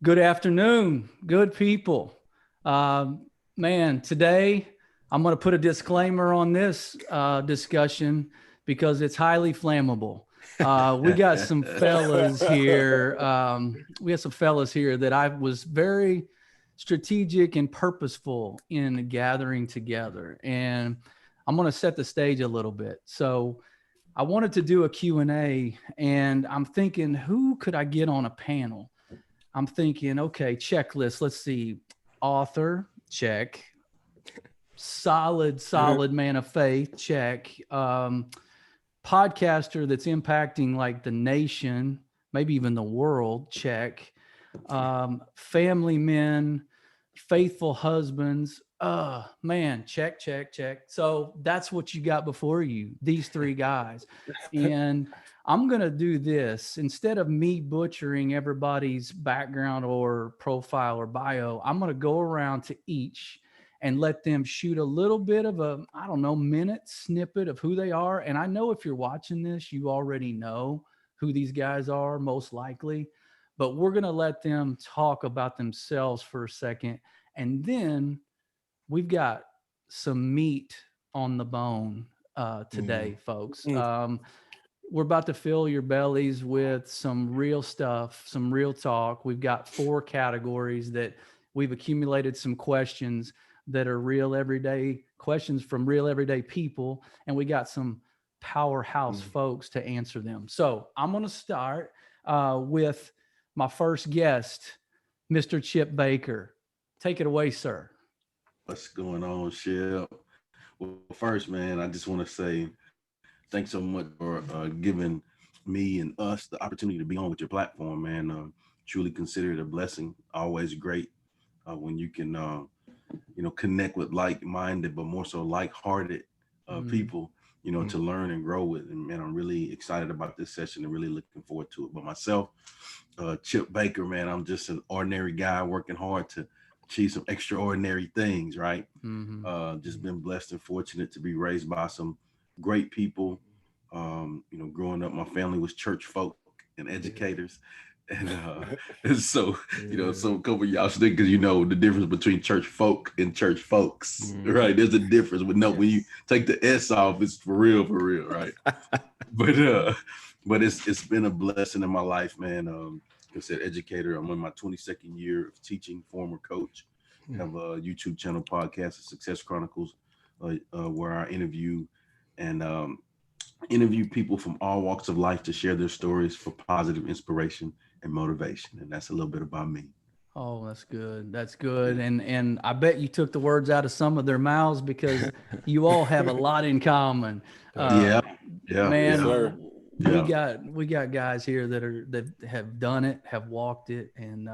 Good afternoon, good people. Today I'm going to put a disclaimer on this discussion because it's highly flammable. We got some fellas here. We have some fellas here that I was very strategic and purposeful in gathering together. And I'm going to set the stage a little bit. So I wanted to do a Q&A, and I'm thinking, who could I get on a panel? I'm thinking, okay, checklist. Let's see. Author, check. Solid man of faith, check. Podcaster that's impacting like the nation, maybe even the world, check. Family men, faithful husbands. Check. So that's what you got before you, these three guys. And I'm going to do this instead of me butchering everybody's background or profile or bio. I'm going to go around to each and let them shoot a little bit of a, minute snippet of who they are. And I know if you're watching this, you already know who these guys are, most likely, but we're going to let them talk about themselves for a second. And then we've got some meat on the bone today, folks. We're about to fill your bellies with some real stuff, some real talk. We've got 4 categories that we've accumulated some questions that are real everyday questions from real everyday people. And we got some powerhouse folks to answer them. So I'm going to start with my first guest, Mr. Chip Baker. Take it away, sir. What's going on, Shep? Well, first, man, I just want to say thanks so much for giving me and us the opportunity to be on with your platform, man. Truly consider it a blessing. Always great when you can, connect with like-minded, but more so like-hearted people, to learn and grow with. And man, I'm really excited about this session and really looking forward to it. But myself, Chip Baker, man, I'm just an ordinary guy working hard to achieve some extraordinary things, right? Just been blessed and fortunate to be raised by some great people. Growing up, my family was church folk and educators. And so, so a couple of y'all think, because the difference between church folk and church folks, right? There's a difference. But no, when you take the S off, it's for real, right? But it's been a blessing in my life, man. Like I said, educator. I'm in my 22nd year of teaching, former coach. Have a YouTube channel, podcast, Success Chronicles, where I interview people from all walks of life to share their stories for positive inspiration and motivation. And that's a little bit about me. Oh, that's good. That's good. And I bet you took the words out of some of their mouths because you all have a lot in common. Yeah. Man, we got guys here that have done it, have walked it, and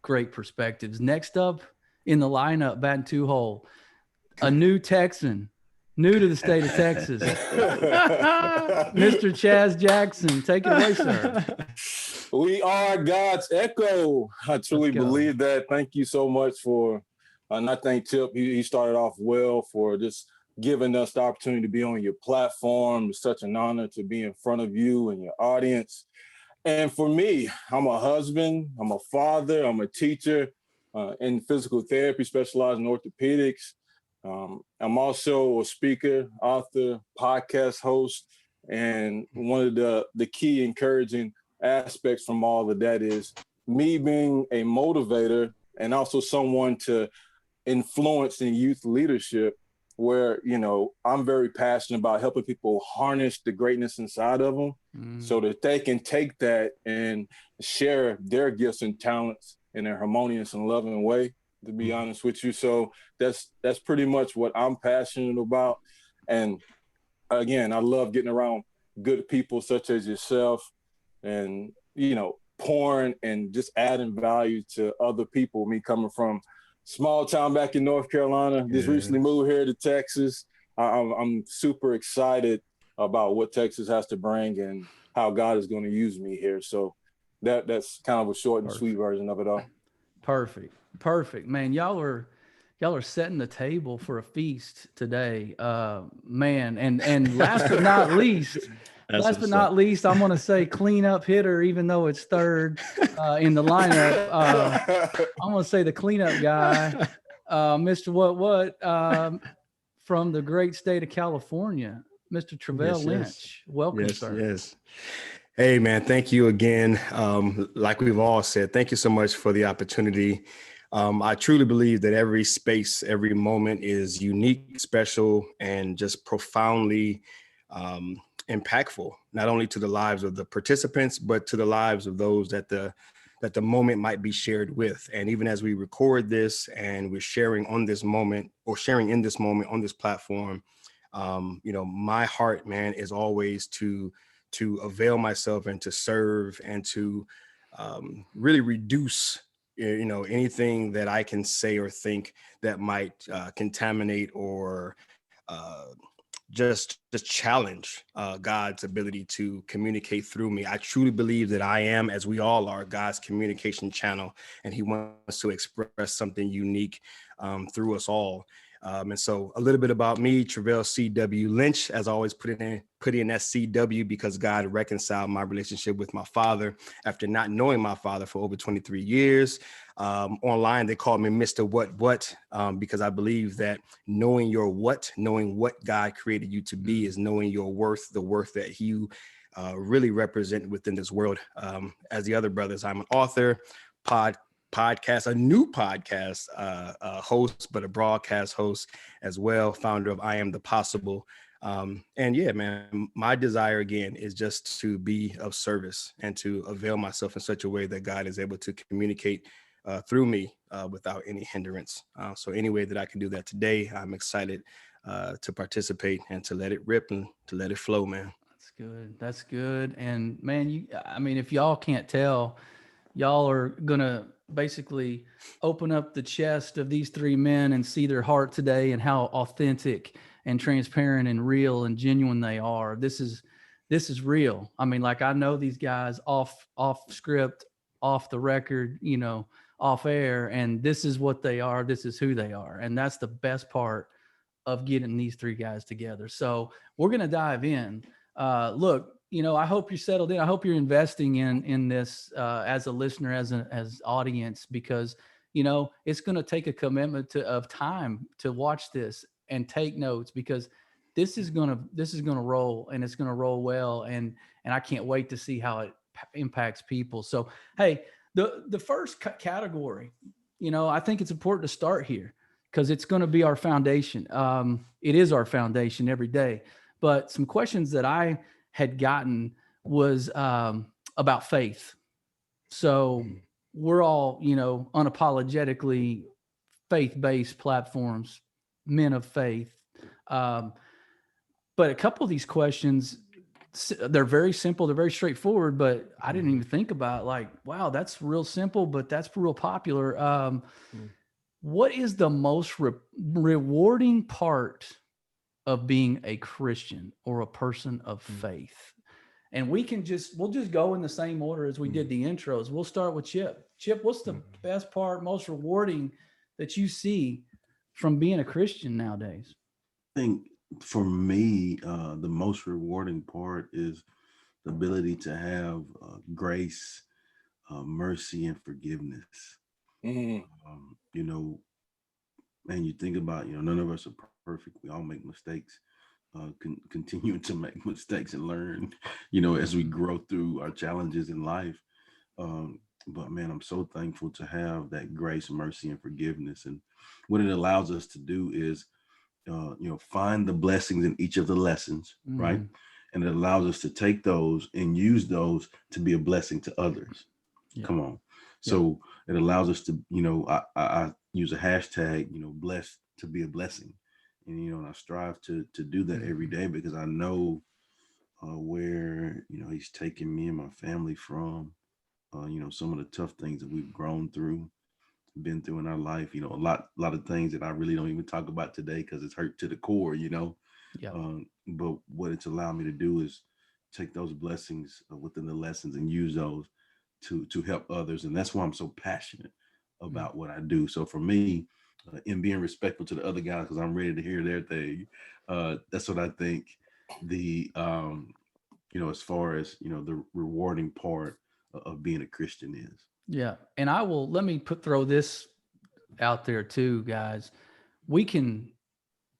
great perspectives. Next up in the lineup, batting 2 hole, a new Texan, new to the state of Texas, Mr. Chaz Jackson. Take it away, sir. We are God's echo. I truly believe that. Thank you so much for, and I thank Tip. He started off well for just giving us the opportunity to be on your platform. It's such an honor to be in front of you and your audience. And for me, I'm a husband, I'm a father, I'm a teacher in physical therapy, specializing in orthopedics. I'm also a speaker, author, podcast host, and one of the key encouraging aspects from all of that is me being a motivator and also someone to influence in youth leadership, where, I'm very passionate about helping people harness the greatness inside of them so that they can take that and share their gifts and talents in a harmonious and loving way, to be honest with you. So that's pretty much what I'm passionate about. And again, I love getting around good people such as yourself and, pouring and just adding value to other people. Me coming from small town back in North Carolina, just recently moved here to Texas. I'm super excited about what Texas has to bring and how God is going to use me here. So that's kind of a short and sweet version of it all. Perfect, man. Y'all y'all are setting the table for a feast today. Man, and last but not least, I'm going to say cleanup hitter, even though it's third in the lineup. I'm going to say the cleanup guy, Mr. From the great state of California, Mr. Travell Lynch. Welcome, sir. Yes. Hey, man, thank you again. Like we've all said, thank you so much for the opportunity. I truly believe that every space, every moment is unique, special, and just profoundly impactful, not only to the lives of the participants, but to the lives of those that the moment might be shared with. And even as we record this and we're sharing on this moment, or sharing in this moment on this platform, my heart, man, is always to avail myself and to serve and to really reduce anything that I can say or think that might contaminate or just challenge God's ability to communicate through me. I truly believe that I am, as we all are, God's communication channel, and he wants to express something unique through us all. And so a little bit about me, Travell C.W. Lynch, as I always put in that CW because God reconciled my relationship with my father after not knowing my father for over 23 years. Online, they called me Mr. What, because I believe that knowing what God created you to be is knowing your worth, the worth that you really represent within this world. As the other brothers, I'm an author, podcast, a new podcast host, but a broadcast host as well, founder of I Am the Possible. And yeah, man, my desire again is just to be of service and to avail myself in such a way that God is able to communicate through me without any hindrance. So any way that I can do that today, I'm excited to participate and to let it rip and to let it flow, man. That's good. And man, if y'all can't tell, y'all are going to basically open up the chest of these three men and see their heart today and how authentic and transparent and real and genuine they are. This is real. I know these guys off script, off the record, off air, and this is what they are. This is who they are. And that's the best part of getting these three guys together. So we're going to dive in. Look, I hope you're settled in. I hope you're investing in this as a listener, as audience, because it's going to take a commitment of time to watch this and take notes, because this is going to roll, and it's going to roll well, and I can't wait to see how it impacts people. So hey, the first category, I think it's important to start here because it's going to be our foundation. It is our foundation every day. But some questions that I had gotten was about faith. So we're all, unapologetically faith-based platforms, men of faith. But a couple of these questions, they're very simple. They're very straightforward, but I didn't even think about wow, that's real simple, but that's real popular. What is the most rewarding part of being a Christian or a person of faith? And we'll just go in the same order as we did the intros. We'll start with Chip. Chip, what's the best part, most rewarding that you see from being a Christian nowadays? I think for me, the most rewarding part is the ability to have grace, mercy, and forgiveness. And you think about, none of us are perfect. We all make mistakes. Continuing to make mistakes and learn, as we grow through our challenges in life. But man, I'm so thankful to have that grace, mercy, and forgiveness. And what it allows us to do is, find the blessings in each of the lessons, right? And it allows us to take those and use those to be a blessing to others. Yeah. Come on. So it allows us to, I use a hashtag, blessed to be a blessing. And I strive to do that every day because I know where, he's taking me and my family from, some of the tough things that we've grown through, been through in our life, a lot of things that I really don't even talk about today because it's hurt to the core, but what it's allowed me to do is take those blessings within the lessons and use those to help others. And that's why I'm so passionate about what I do. So for me, in being respectful to the other guys because I'm ready to hear their thing. That's what I think the as far as the rewarding part of being a Christian is. Yeah. And let me throw this out there too, guys. We can,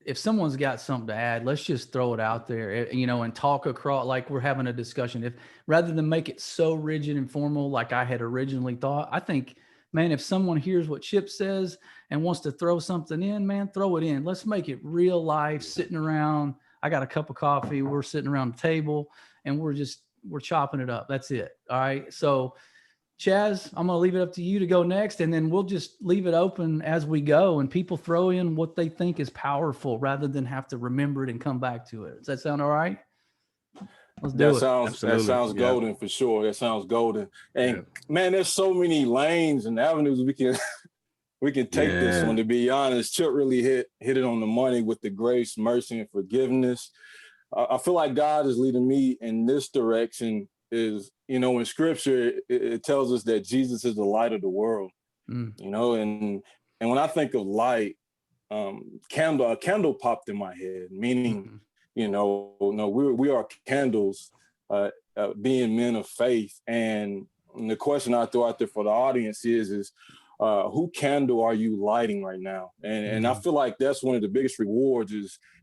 if someone's got something to add, let's just throw it out there, and talk across like we're having a discussion. If rather than make it so rigid and formal, like I had originally thought, I think, man, if someone hears what Chip says and wants to throw something in, man, throw it in. Let's make it real life, sitting around. I got a cup of coffee. We're sitting around the table and we're chopping it up. That's it. All right. So Chaz, I'm going to leave it up to you to go next, and then we'll just leave it open as we go, and people throw in what they think is powerful rather than have to remember it and come back to it. Does that sound all right? Let's do it. That sounds golden for sure. That sounds golden. And man, there's so many lanes and avenues we can take this one, to be honest. Chip really hit it on the money with the grace, mercy, and forgiveness. I feel like God is leading me in this direction. Is, in scripture, it tells us that Jesus is the light of the world, and when I think of light, a candle popped in my head, meaning, we are candles, being men of faith. And the question I throw out there for the audience is who candle are you lighting right now? And I feel like that's one of the biggest rewards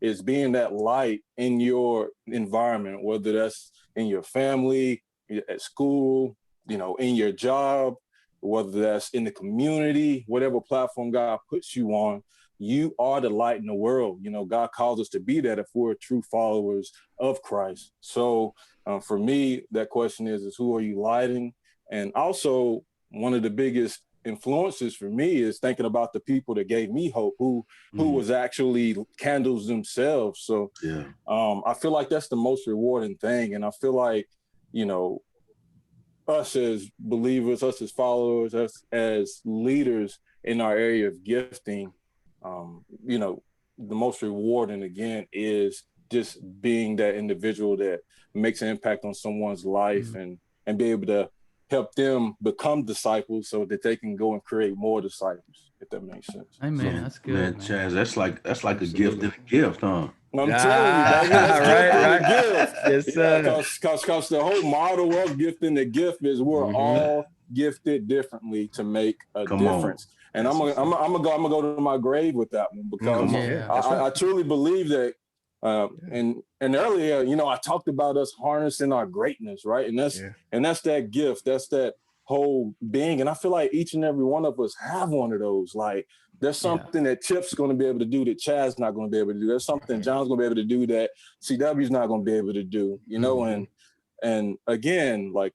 is being that light in your environment, whether that's in your family, at school, in your job, whether that's in the community, whatever platform God puts you on, you are the light in the world. God calls us to be that if we're true followers of Christ. So for me, that question is who are you lighting? And also, one of the biggest influences for me is thinking about the people that gave me hope, who was actually candles themselves. So I feel like that's the most rewarding thing. And I feel like, us as believers, us as followers, us as leaders in our area of gifting, the most rewarding, again, is just being that individual that makes an impact on someone's life and be able to help them become disciples so that they can go and create more disciples, if that makes sense. Amen. That's good, man. Chaz, that's like a gift and a gift, huh? I'm telling you, baby, that's gift. Yes, sir. Because the whole model of gifting the gift is we're all gifted differently to make a difference. And I'm gonna go to my grave with that one, because I truly believe that. And earlier, I talked about us harnessing our greatness, right? And that's that gift. That's that whole being. And I feel like each and every one of us have one of those. Like, there's something that Chip's going to be able to do that Chad's not going to be able to do. There's something John's going to be able to do that CW's not going to be able to do, and again, like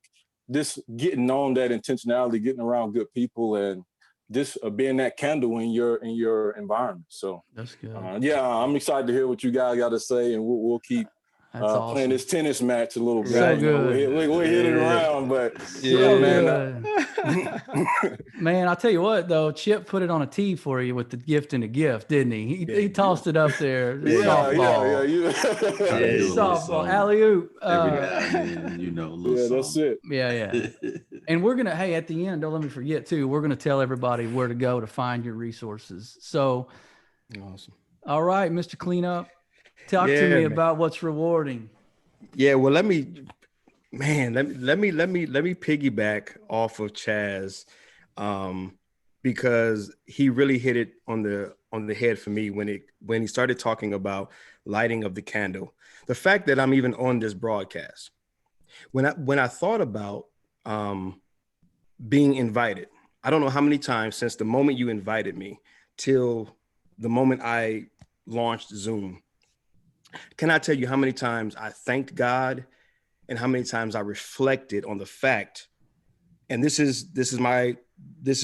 this, getting on that intentionality, getting around good people, and this being that candle in your environment. So that's good. I'm excited to hear what you guys got to say, and we'll keep awesome. Playing this tennis match a little bit. So good. We'll hit it around, but man. Man, I'll tell you what though, Chip put it on a tee for you with the gift and the gift, didn't he? He tossed it up there. Softball. Softball, alley-oop. That's it. Yeah. And we're gonna, at the end, don't let me forget too, we're gonna tell everybody where to go to find your resources. So awesome. All right, Mr. Cleanup. Talk to me about what's rewarding. Yeah, well, let me piggyback off of Chaz, because he really hit it on the head for me when he started talking about lighting of the candle. The fact that I'm even on this broadcast, when I thought about being invited, I don't know how many times since the moment you invited me till the moment I launched Zoom. Can I tell you how many times I thanked God and how many times I reflected on the fact, and this is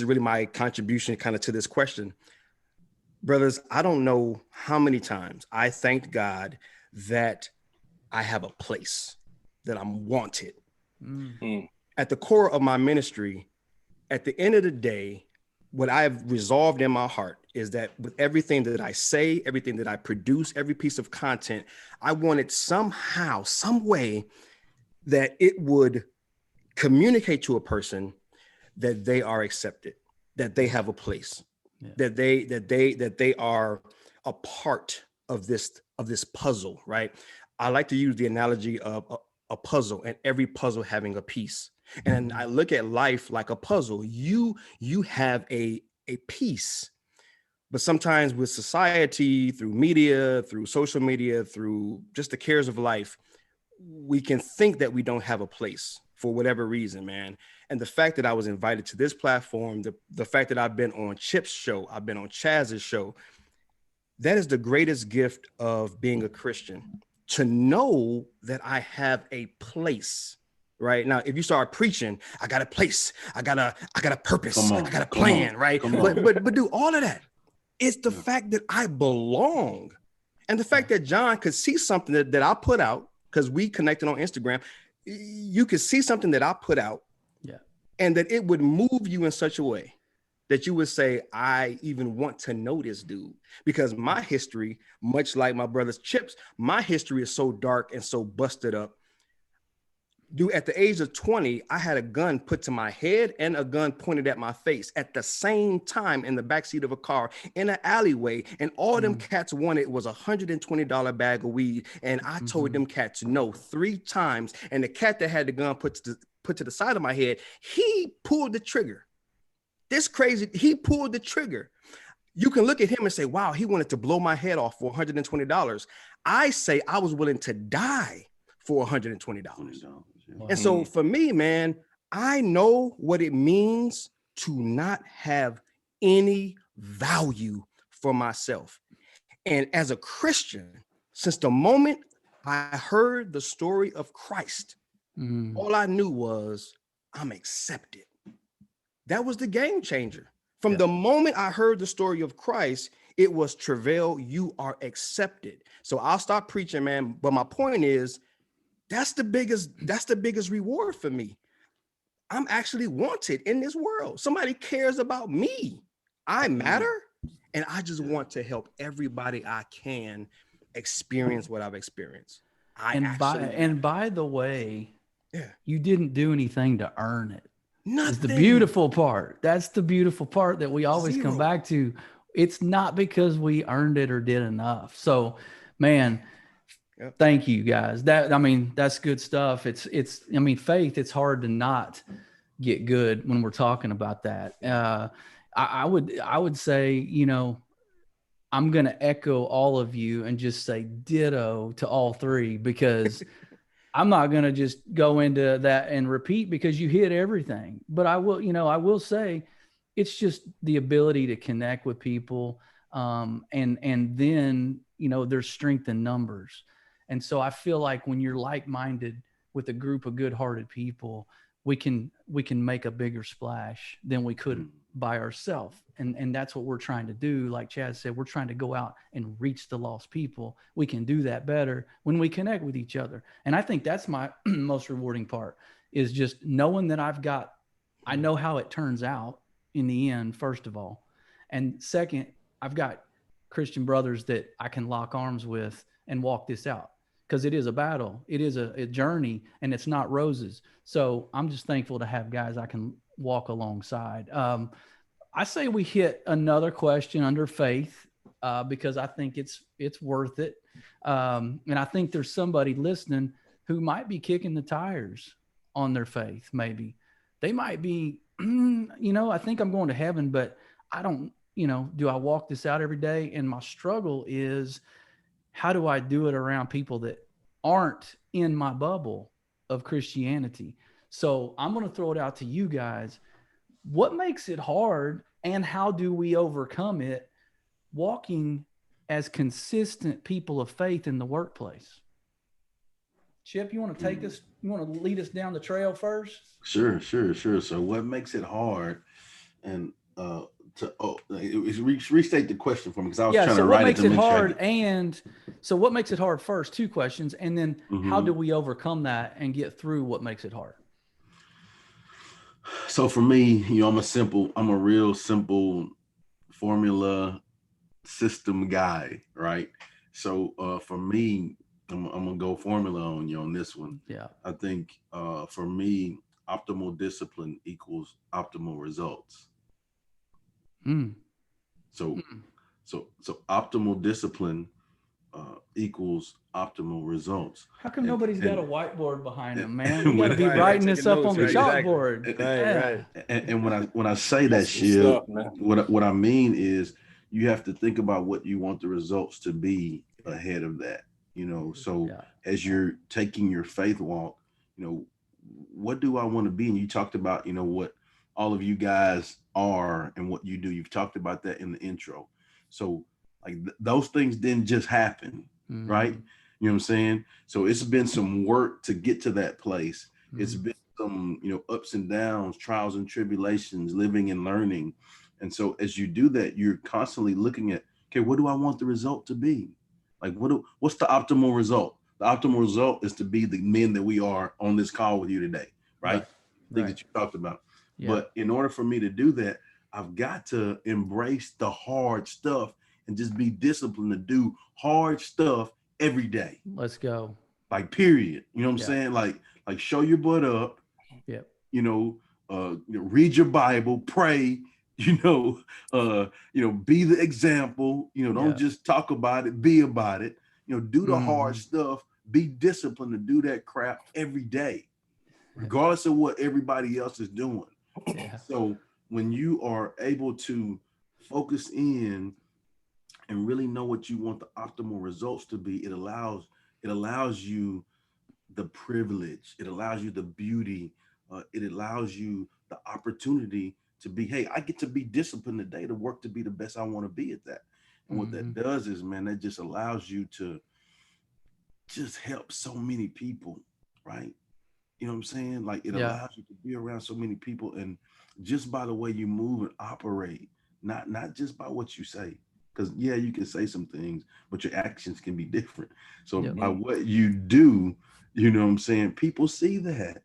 really my contribution kind of to this question. Brothers, I don't know how many times I thanked God that I have a place, that I'm wanted. Mm-hmm. At the core of my ministry, at the end of the day, what I have resolved in my heart is that with everything that I say, everything that I produce, every piece of content, I wanted somehow, some way that it would communicate to a person that they are accepted, that they have a place, that they are a part of this puzzle, right? I like to use the analogy of a puzzle, and every puzzle having a piece. And I look at life like a puzzle. You have a piece, but sometimes with society, through media, through social media, through just the cares of life, we can think that we don't have a place for whatever reason, man. And the fact that I was invited to this platform, the fact that I've been on Chip's show, I've been on Chaz's show, that is the greatest gift of being a Christian, to know that I have a place. Right now, if you start preaching, I got a place, I got a purpose, I got a plan, right? But do all of that. It's the fact that I belong. And the fact that John could see something that I put out, because we connected on Instagram, you could see something that I put out, and that it would move you in such a way that you would say, I even want to know this dude. Because my history, much like my brother's Chip's, my history is so dark and so busted up. Dude, at the age of 20, I had a gun put to my head and a gun pointed at my face at the same time in the backseat of a car in an alleyway. And all them cats wanted was $120 bag of weed. And I told them cats no 3 times. And the cat that had the gun put to the side of my head, he pulled the trigger. This crazy, he pulled the trigger. You can look at him and say, wow, he wanted to blow my head off for $120. I say I was willing to die for $120. Wow. And so for me, man, I know what it means to not have any value for myself. And as a Christian, since the moment I heard the story of Christ, all I knew was I'm accepted. That was the game changer. From the moment I heard the story of Christ, it was, Travail, you are accepted. So I'll stop preaching, man. But my point is, that's the biggest reward for me. I'm actually wanted in this world. Somebody cares about me. I matter. And I just want to help everybody I can experience what I've experienced. By the way, you didn't do anything to earn it. Nothing. That's the beautiful part. That's the beautiful part that we always come back to. It's not because we earned it or did enough. So, man, thank you guys. That's good stuff. It's faith, it's hard to not get good when we're talking about that. I would say, I'm going to echo all of you and just say ditto to all 3, because I'm not going to just go into that and repeat, because you hit everything. But I will say it's just the ability to connect with people. And then, there's strength in numbers. And so I feel like when you're like-minded with a group of good-hearted people, we can make a bigger splash than we could by ourselves. And that's what we're trying to do. Like Chad said, we're trying to go out and reach the lost people. We can do that better when we connect with each other. And I think that's my most rewarding part, is just knowing that I know how it turns out in the end, first of all. And second, I've got Christian brothers that I can lock arms with and walk this out, because it is a battle. It is a journey, and it's not roses. So I'm just thankful to have guys I can walk alongside. I say we hit another question under faith, because I think it's worth it. And I think there's somebody listening who might be kicking the tires on their faith. Maybe they might be, I think I'm going to heaven, but I don't, do I walk this out every day? And my struggle is, how do I do it around people that aren't in my bubble of Christianity? So I'm going to throw it out to you guys. What makes it hard, and how do we overcome it walking as consistent people of faith in the workplace? Chip, you want to take us, you want to lead us down the trail first? Sure. So what makes it hard, and restate the question for me, because I was trying to write it. So what makes it hard, and so what makes it hard first? 2 questions, and then how do we overcome that and get through what makes it hard? So for me, I'm a real simple formula system guy, right? So for me, I'm gonna go formula on you on this one. Yeah. I think for me, optimal discipline equals optimal results. So so optimal discipline equals optimal results. How come nobody's got a whiteboard behind them, man? We when- got to be Right, writing taking this up notes, on the right, exactly. chalkboard. Right. And when I say that That's good shit, stuff, man. what I mean is you have to think about what you want the results to be ahead of that. You know, so Yeah. as you're taking your faith walk, you know, what do I want to be? And you talked about, you know, what all of you guys are and what you do. You've talked about that in the intro. So like those things didn't just happen, right? You know what I'm saying? So it's been some work to get to that place. It's been some, you know, ups and downs, trials and tribulations, living and learning. And so as you do that, you're constantly looking at, okay, what do I want the result to be? Like what's the optimal result? The optimal result is to be the men that we are on this call with you today, right? Things that you talked about. Yeah. But in order for me to do that, I've got to embrace the hard stuff and just be disciplined to do hard stuff every day. Let's go. Like period. You know what I'm saying? Like show your butt up. Yep. You know, read your Bible, pray, you know, be the example, you know, don't just talk about it, be about it, you know, do the hard stuff, be disciplined to do that crap every day, regardless of what everybody else is doing. Yeah. So when you are able to focus in and really know what you want the optimal results to be, it allows you the privilege, it allows you the beauty, it allows you the opportunity to be, hey, I get to be disciplined today to work to be the best I want to be at that. And what that does is, man, that just allows you to just help so many people, right? You know what I'm saying? Like it allows you to be around so many people, and just by the way you move and operate, not just by what you say. Because you can say some things, but your actions can be different. So by what you do, you know what I'm saying? People see that.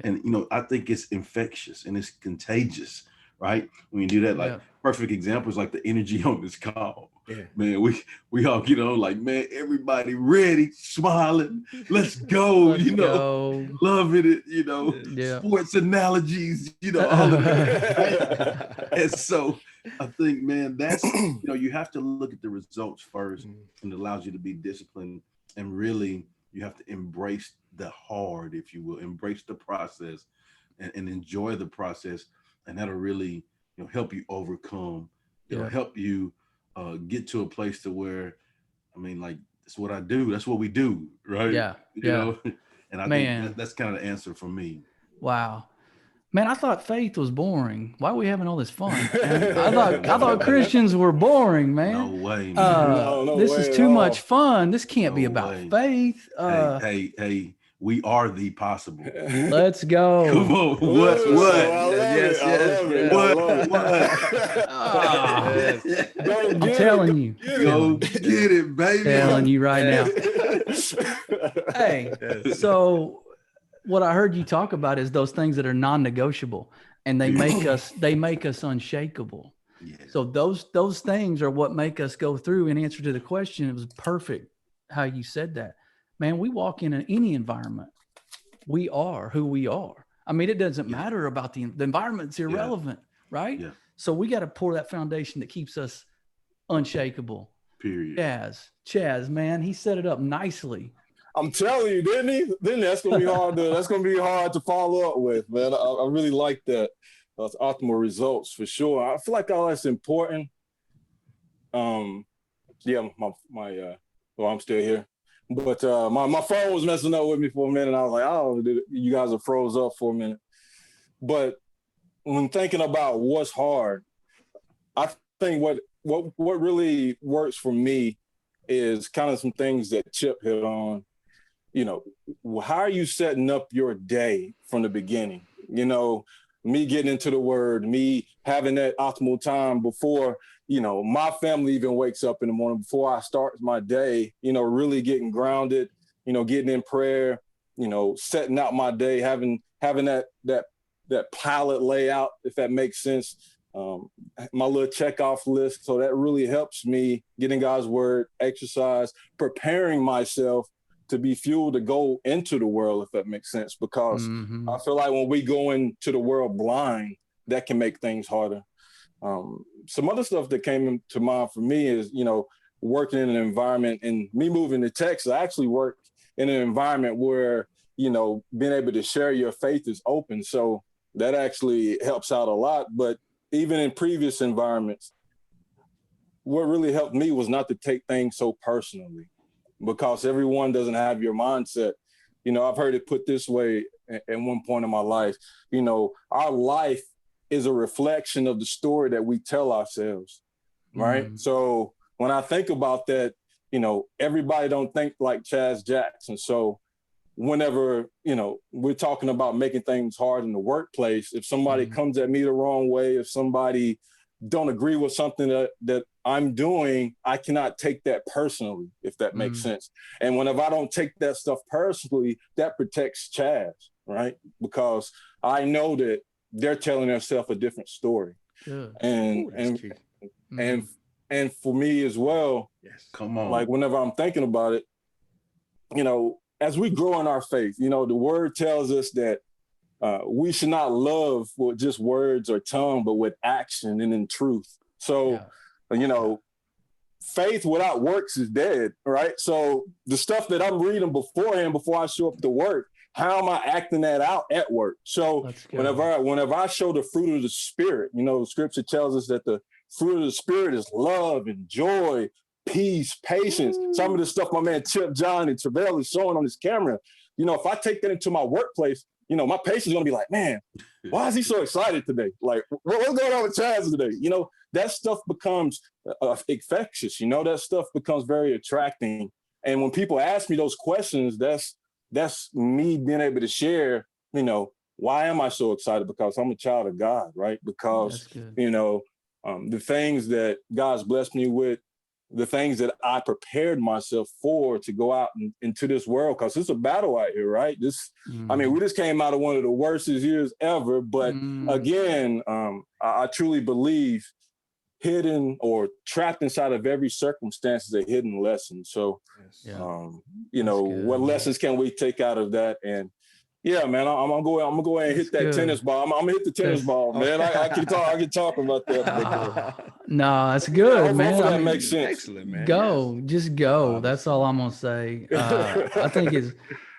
And, you know, I think it's infectious and it's contagious, right? When you do that, like perfect examples, like the energy on this call. Yeah. Man, we all get on like, man, everybody ready, smiling. Let's go, loving it, you know, sports analogies, you know, all of that. And so I think, man, that's, you know, you have to look at the results first, and it allows you to be disciplined, and really you have to embrace the hard, if you will, embrace the process and enjoy the process. And that'll really, you know, help you overcome. It'll help you get to a place to where, I mean, like, that's what I do. That's what we do. Right. Yeah. You know, and I think that's kind of the answer for me. Wow. Man, I thought faith was boring. Why are we having all this fun? Man? I thought Christians were boring, man. No way, man. This is too much fun. This can't be about faith. Hey, we are the possible. Let's go. Come on. What? I'm telling you. Go get it, baby. Telling you right now. Hey, so what I heard you talk about is those things that are non-negotiable, and they make us unshakable. Yeah. So those things are what make us go through. In answer to the question, it was perfect how you said that. Man, we walk in any environment. We are who we are. I mean, it doesn't matter about the environment's irrelevant, right? Yeah. So we got to pour that foundation that keeps us unshakable. Period. Chaz, man, he set it up nicely. I'm telling you, didn't he? That's gonna be hard to follow up with, man. I really like that. Those optimal results for sure. I feel like all that's important. I'm still here. But my phone was messing up with me for a minute. I was like, oh, you guys are froze up for a minute. But when thinking about what's hard, I think what really works for me is kind of some things that Chip hit on. You know, how are you setting up your day from the beginning? You know, me getting into the word, me having that optimal time before, you know, my family even wakes up in the morning, before I start my day, you know, really getting grounded, you know, getting in prayer, you know, setting out my day, having that pilot layout, if that makes sense, my little checkoff list. So that really helps me get in God's word, exercise, preparing myself to be fueled to go into the world, if that makes sense, because I feel like when we go into the world blind, that can make things harder. Some other stuff that came to mind for me is, working in an environment, and me moving to Texas, I actually worked in an environment where, being able to share your faith is open. So that actually helps out a lot. But even in previous environments, what really helped me was not to take things so personally, because everyone doesn't have your mindset. I've heard it put this way at one point in my life. Our life is a reflection of the story that we tell ourselves, right? So when I think about that, everybody don't think like Chaz Jackson. So whenever, we're talking about making things hard in the workplace, if somebody comes at me the wrong way, if somebody don't agree with something that I'm doing, I cannot take that personally, if that makes sense. And whenever I don't take that stuff personally, that protects Chaz, right? Because I know that they're telling themselves a different story. Good. And for me as well, yes, come on. Like whenever I'm thinking about it, as we grow in our faith, the word tells us that we should not love with just words or tongue, but with action and in truth. So, faith without works is dead, right? So the stuff that I'm reading beforehand, before I show up to work, how am I acting that out at work? So whenever I show the fruit of the Spirit, the scripture tells us that the fruit of the Spirit is love and joy, peace, patience. Some of the stuff my man Chip, John, and Travell is showing on his camera, if I take that into my workplace, my patient's is going to be like, man, why is he so excited today? Like, what's going on with Chaz today? That stuff becomes infectious. That stuff becomes very attracting. And when people ask me those questions, that's me being able to share, why am I so excited? Because I'm a child of God, right? Because, the things that God's blessed me with, the things that I prepared myself for to go out into this world, because it's a battle out here, right? We just came out of one of the worst years ever. But again, I truly believe hidden or trapped inside of every circumstance is a hidden lesson. So, what lessons can we take out of that? And yeah, man, I'm gonna go ahead and hit that tennis ball. I'm gonna hit the tennis ball, man. I can talk about that. No, that's good, man. Hopefully that makes sense. Excellent, man. Go, just go. That's all I'm gonna say. I think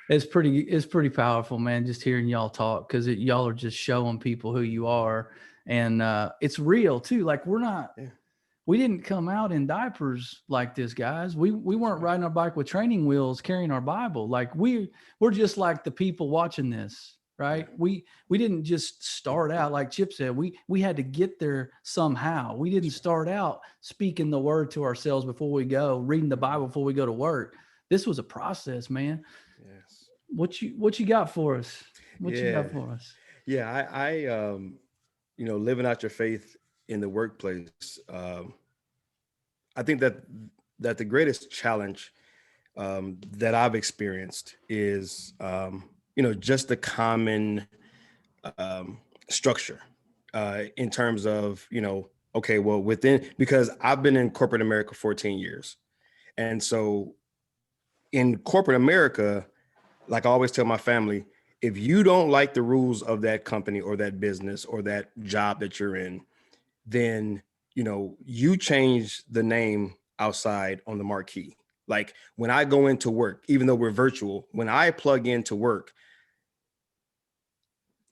it's pretty powerful, man. Just hearing y'all talk, because y'all are just showing people who you are, and it's real too. Like we didn't come out in diapers like this, guys. We weren't riding our bike with training wheels, carrying our Bible. Like we're just like the people watching this, right? We didn't just start out, like Chip said, we had to get there somehow. We didn't start out speaking the word to ourselves before we go, reading the Bible before we go to work. This was a process, man. Yes. What you got for us? You got for us? Yeah, I living out your faith in the workplace. I think that the greatest challenge that I've experienced is, just the common structure in terms of, because I've been in corporate America 14 years. And so in corporate America, like I always tell my family, if you don't like the rules of that company or that business or that job that you're in, then, you change the name outside on the marquee. Like when I go into work, even though we're virtual, when I plug into work,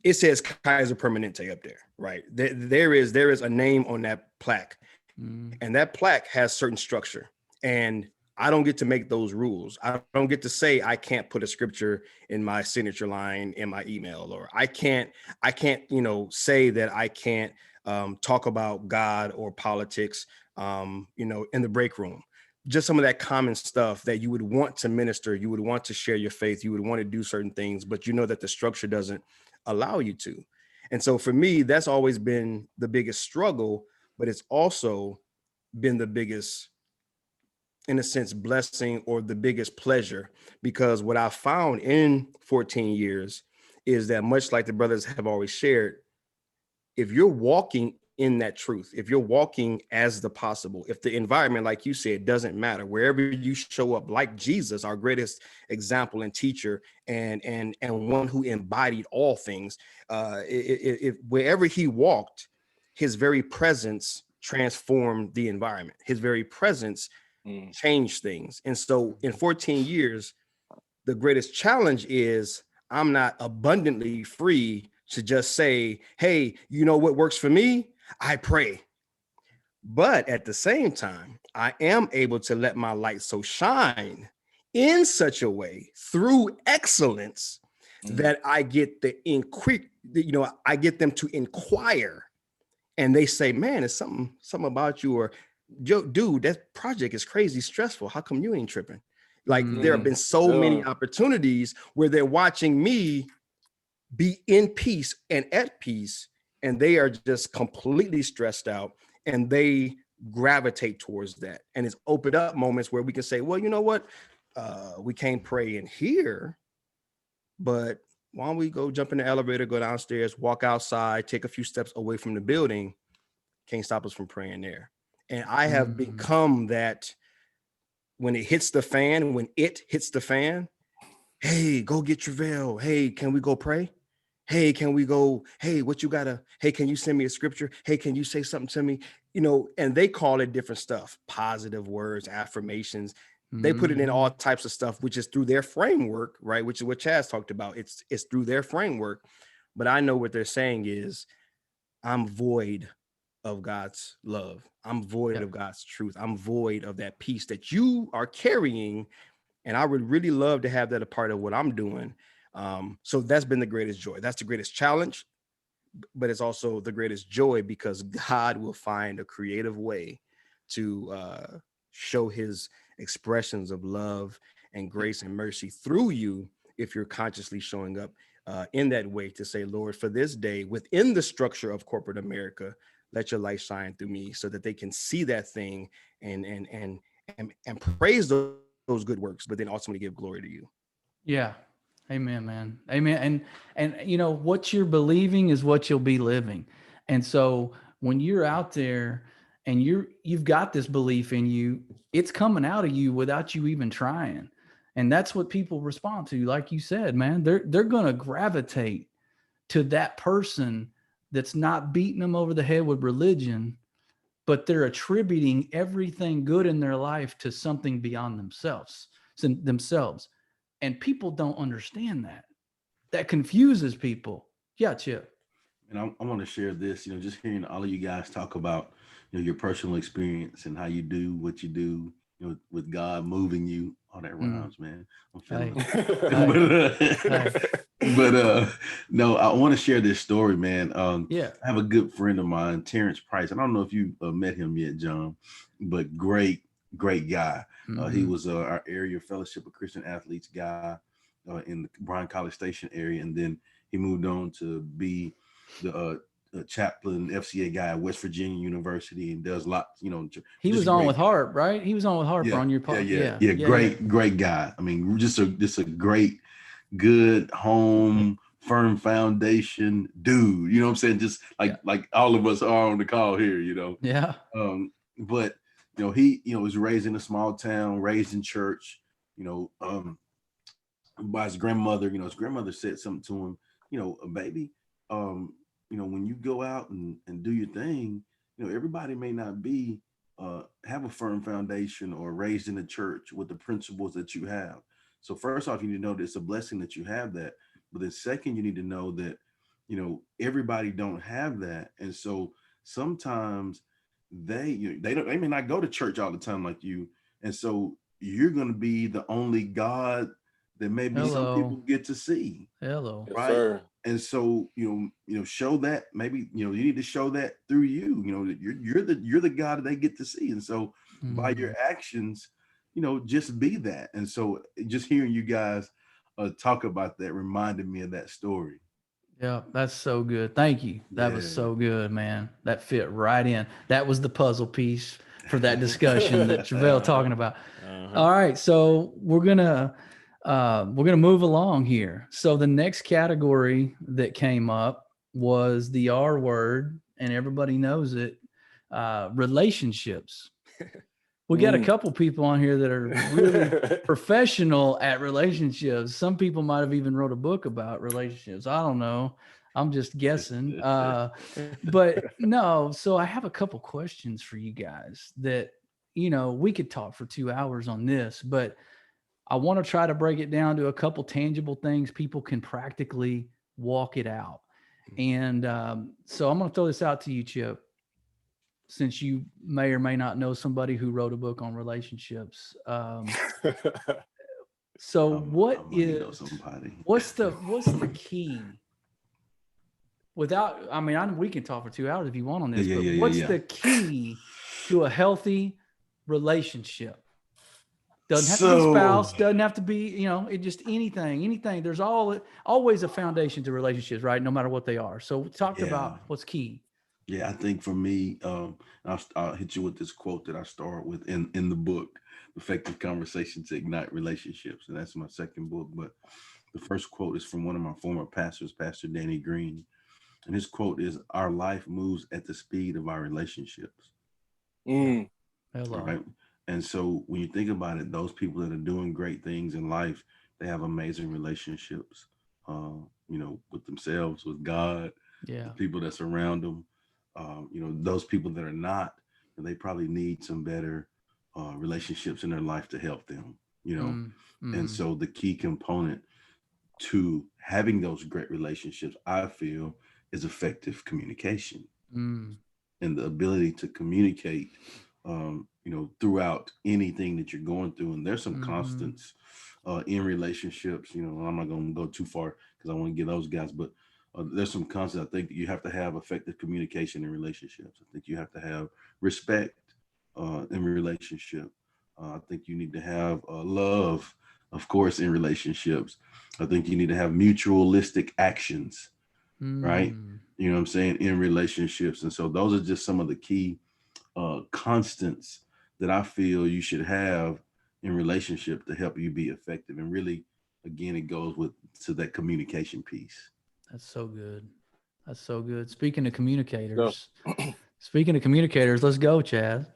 it says Kaiser Permanente up there, right? There is a name on that plaque, and that plaque has certain structure, and I don't get to make those rules. I don't get to say I can't put a scripture in my signature line in my email, or I can't, say that I can't talk about God or politics, in the break room. Just some of that common stuff that you would want to minister, you would want to share your faith, you would want to do certain things, but that the structure doesn't allow you to. And so for me, that's always been the biggest struggle, but it's also been the biggest, in a sense, blessing or the biggest pleasure, because what I found in 14 years is that, much like the brothers have always shared, if you're walking in that truth, if you're walking as the possible, if the environment, like you said, doesn't matter, wherever you show up, like Jesus, our greatest example and teacher, and one who embodied all things, if wherever he walked, his very presence transformed the environment. His very presence changed things. And so in 14 years, the greatest challenge is I'm not abundantly free to just say, hey, you know what works for me? I pray. But at the same time, I am able to let my light so shine in such a way through excellence that I get I get them to inquire, and they say, man, it's something about you, or dude, that project is crazy stressful. How come you ain't tripping? Like there have been so many opportunities where they're watching me be in peace and at peace, and they are just completely stressed out, and they gravitate towards that. And it's opened up moments where we can say, well, you know what? We can't pray in here, but why don't we go jump in the elevator, go downstairs, walk outside, take a few steps away from the building? Can't stop us from praying there. And I have become that when it hits the fan, hey, go get your veil. Hey, can we go pray? Hey, can we go? Hey, what you gotta? Hey, can you send me a scripture? Hey, can you say something to me? You know, and they call it different stuff, positive words, affirmations. They put it in all types of stuff, which is through their framework, right? Which is what Chaz talked about. It's through their framework. But I know what they're saying is, I'm void of God's love. I'm void of God's truth. I'm void of that peace that you are carrying. And I would really love to have that a part of what I'm doing. So that's been the greatest joy. That's the greatest challenge, but it's also the greatest joy, because God will find a creative way to show his expressions of love and grace and mercy through you, if you're consciously showing up in that way to say, Lord, for this day, within the structure of corporate America, let your light shine through me, so that they can see that thing and praise those good works, but then ultimately give glory to you. Yeah. Amen, man. Amen. And you know, what you're believing is what you'll be living. And so when you're out there and you've got this belief in you, it's coming out of you without you even trying. And that's what people respond to. Like you said, man, they're going to gravitate to that person that's not beating them over the head with religion, but they're attributing everything good in their life to something beyond themselves. And people don't understand that. That confuses people. Yeah, Chip. And I want to share this, just hearing all of you guys talk about, your personal experience and how you do what you do, with God moving you. All that rhymes, man. I'm feeling it. But no, I want to share this story, man. I have a good friend of mine, Terrence Price. I don't know if you met him yet, John, but great guy. He was our area Fellowship of Christian Athletes guy in the Bryan College Station area, and then he moved on to be the chaplain FCA guy at West Virginia University, and does lots. He was on with Harp, right? He was on with Harp on your podcast. Yeah. Great guy. I mean, just a great, good home, firm foundation dude. You know what I'm saying? Just like all of us are on the call here. Yeah. But he was raised in a small town, raised in church. By his grandmother. His grandmother said something to him. Baby, when you go out and do your thing, everybody may not be have a firm foundation or raised in the church with the principles that you have. So first off, you need to know that it's a blessing that you have that. But then second, you need to know that everybody don't have that, and so sometimes they may not go to church all the time like you, and so you're going to be the only God that maybe some people get to see. Right? Yes, sir. And so show that. Maybe you need to show that through you. That you're the God that they get to see, and so by your actions, just be that. And so just hearing you guys talk about that reminded me of that story. Yeah, that's so good. Thank you. That was so good, man. That fit right in. That was the puzzle piece for that discussion that Travell talking about. All right, so we're gonna move along here. So the next category that came up was the R word, and everybody knows it. Relationships. We got a couple people on here that are really professional at relationships. Some people might have even wrote a book about relationships. I don't know. I'm just guessing. But no, so I have a couple questions for you guys that, we could talk for 2 hours on this, but I want to try to break it down to a couple tangible things people can practically walk it out. And so I'm going to throw this out to you, Chip, since you may or may not know somebody who wrote a book on relationships. So what's the key? We can talk for 2 hours if you want on this, but what's the key to a healthy relationship? Doesn't have to be spouse, doesn't have to be, it just anything. There's always a foundation to relationships, right? No matter what they are. So we talked about what's key. Yeah, I think for me, I'll hit you with this quote that I start with in the book, Effective Conversations to Ignite Relationships. And that's my second book. But the first quote is from one of my former pastors, Pastor Danny Green. And his quote is, "Our life moves at the speed of our relationships." Hello. Right? And so when you think about it, those people that are doing great things in life, they have amazing relationships, with themselves, with God, the people that surround them. Those people that are not, they probably need some better relationships in their life to help them, And so the key component to having those great relationships, I feel, is effective communication and the ability to communicate, throughout anything that you're going through. And there's some constants in relationships. I'm not going to go too far because I want to get those guys, but there's some constants. I think that you have to have effective communication in relationships. I think you have to have respect in relationship. I think you need to have love, of course, in relationships. I think you need to have mutualistic actions, right? You know what I'm saying, in relationships. And so those are just some of the key constants that I feel you should have in relationship to help you be effective. And really, again, it goes to that communication piece. That's so good. Speaking of communicators, let's go, Chad.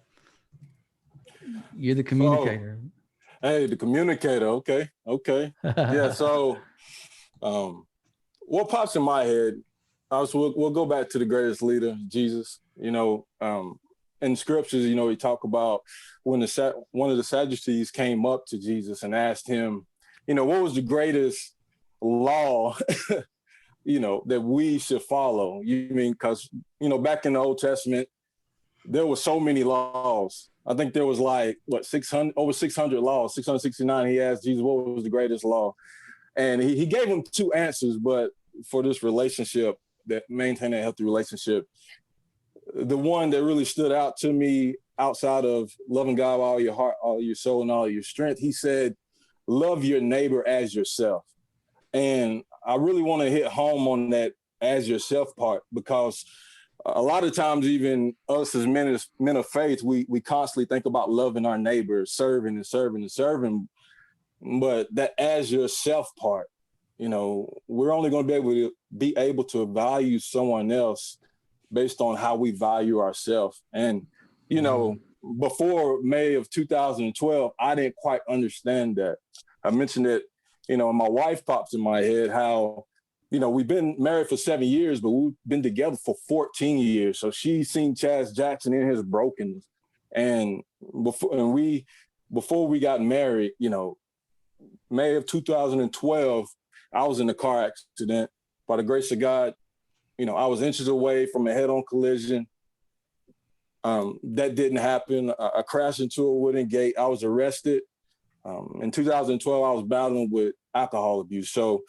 You're the communicator. Hey, the communicator. Okay. Yeah. So, what pops in my head? We'll go back to the greatest leader, Jesus. In scriptures, we talk about when one of the Sadducees came up to Jesus and asked him, what was the greatest law, that we should follow? You mean, because, back in the Old Testament, there were so many laws. I think there was over 600 laws, 669. He asked Jesus, what was the greatest law? And he gave him two answers, but for this relationship, that maintain a healthy relationship, the one that really stood out to me outside of loving God with all your heart, all your soul, and all your strength, he said, love your neighbor as yourself. And I really want to hit home on that as yourself part, because a lot of times, even us as men of faith, we constantly think about loving our neighbors, serving. But that as yourself part, we're only going to be able to value someone else based on how we value ourselves. And, before May of 2012, I didn't quite understand that. I mentioned it, my wife pops in my head, how, we've been married for 7 years, but we've been together for 14 years. So she's seen Chaz Jackson in his brokenness. And before we got married, May of 2012, I was in a car accident. By the grace of God, I was inches away from a head-on collision. That didn't happen. I crashed into a wooden gate. I was arrested. In 2012, I was battling with alcohol abuse. So,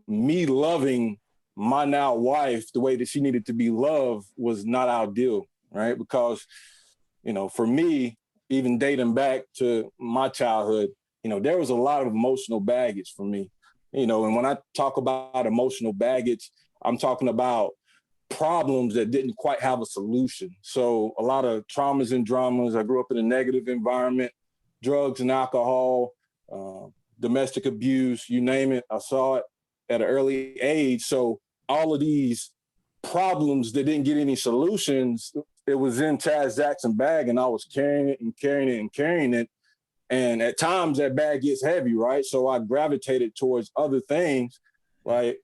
me loving my now wife the way that she needed to be loved was not ideal, right? Because, for me, even dating back to my childhood, there was a lot of emotional baggage for me. And when I talk about emotional baggage, I'm talking about problems that didn't quite have a solution. So a lot of traumas and dramas. I grew up in a negative environment, drugs and alcohol, domestic abuse, you name it. I saw it at an early age. So all of these problems that didn't get any solutions, it was in Chaz Jackson's bag, and I was carrying it. And at times that bag gets heavy, right? So I gravitated towards other things like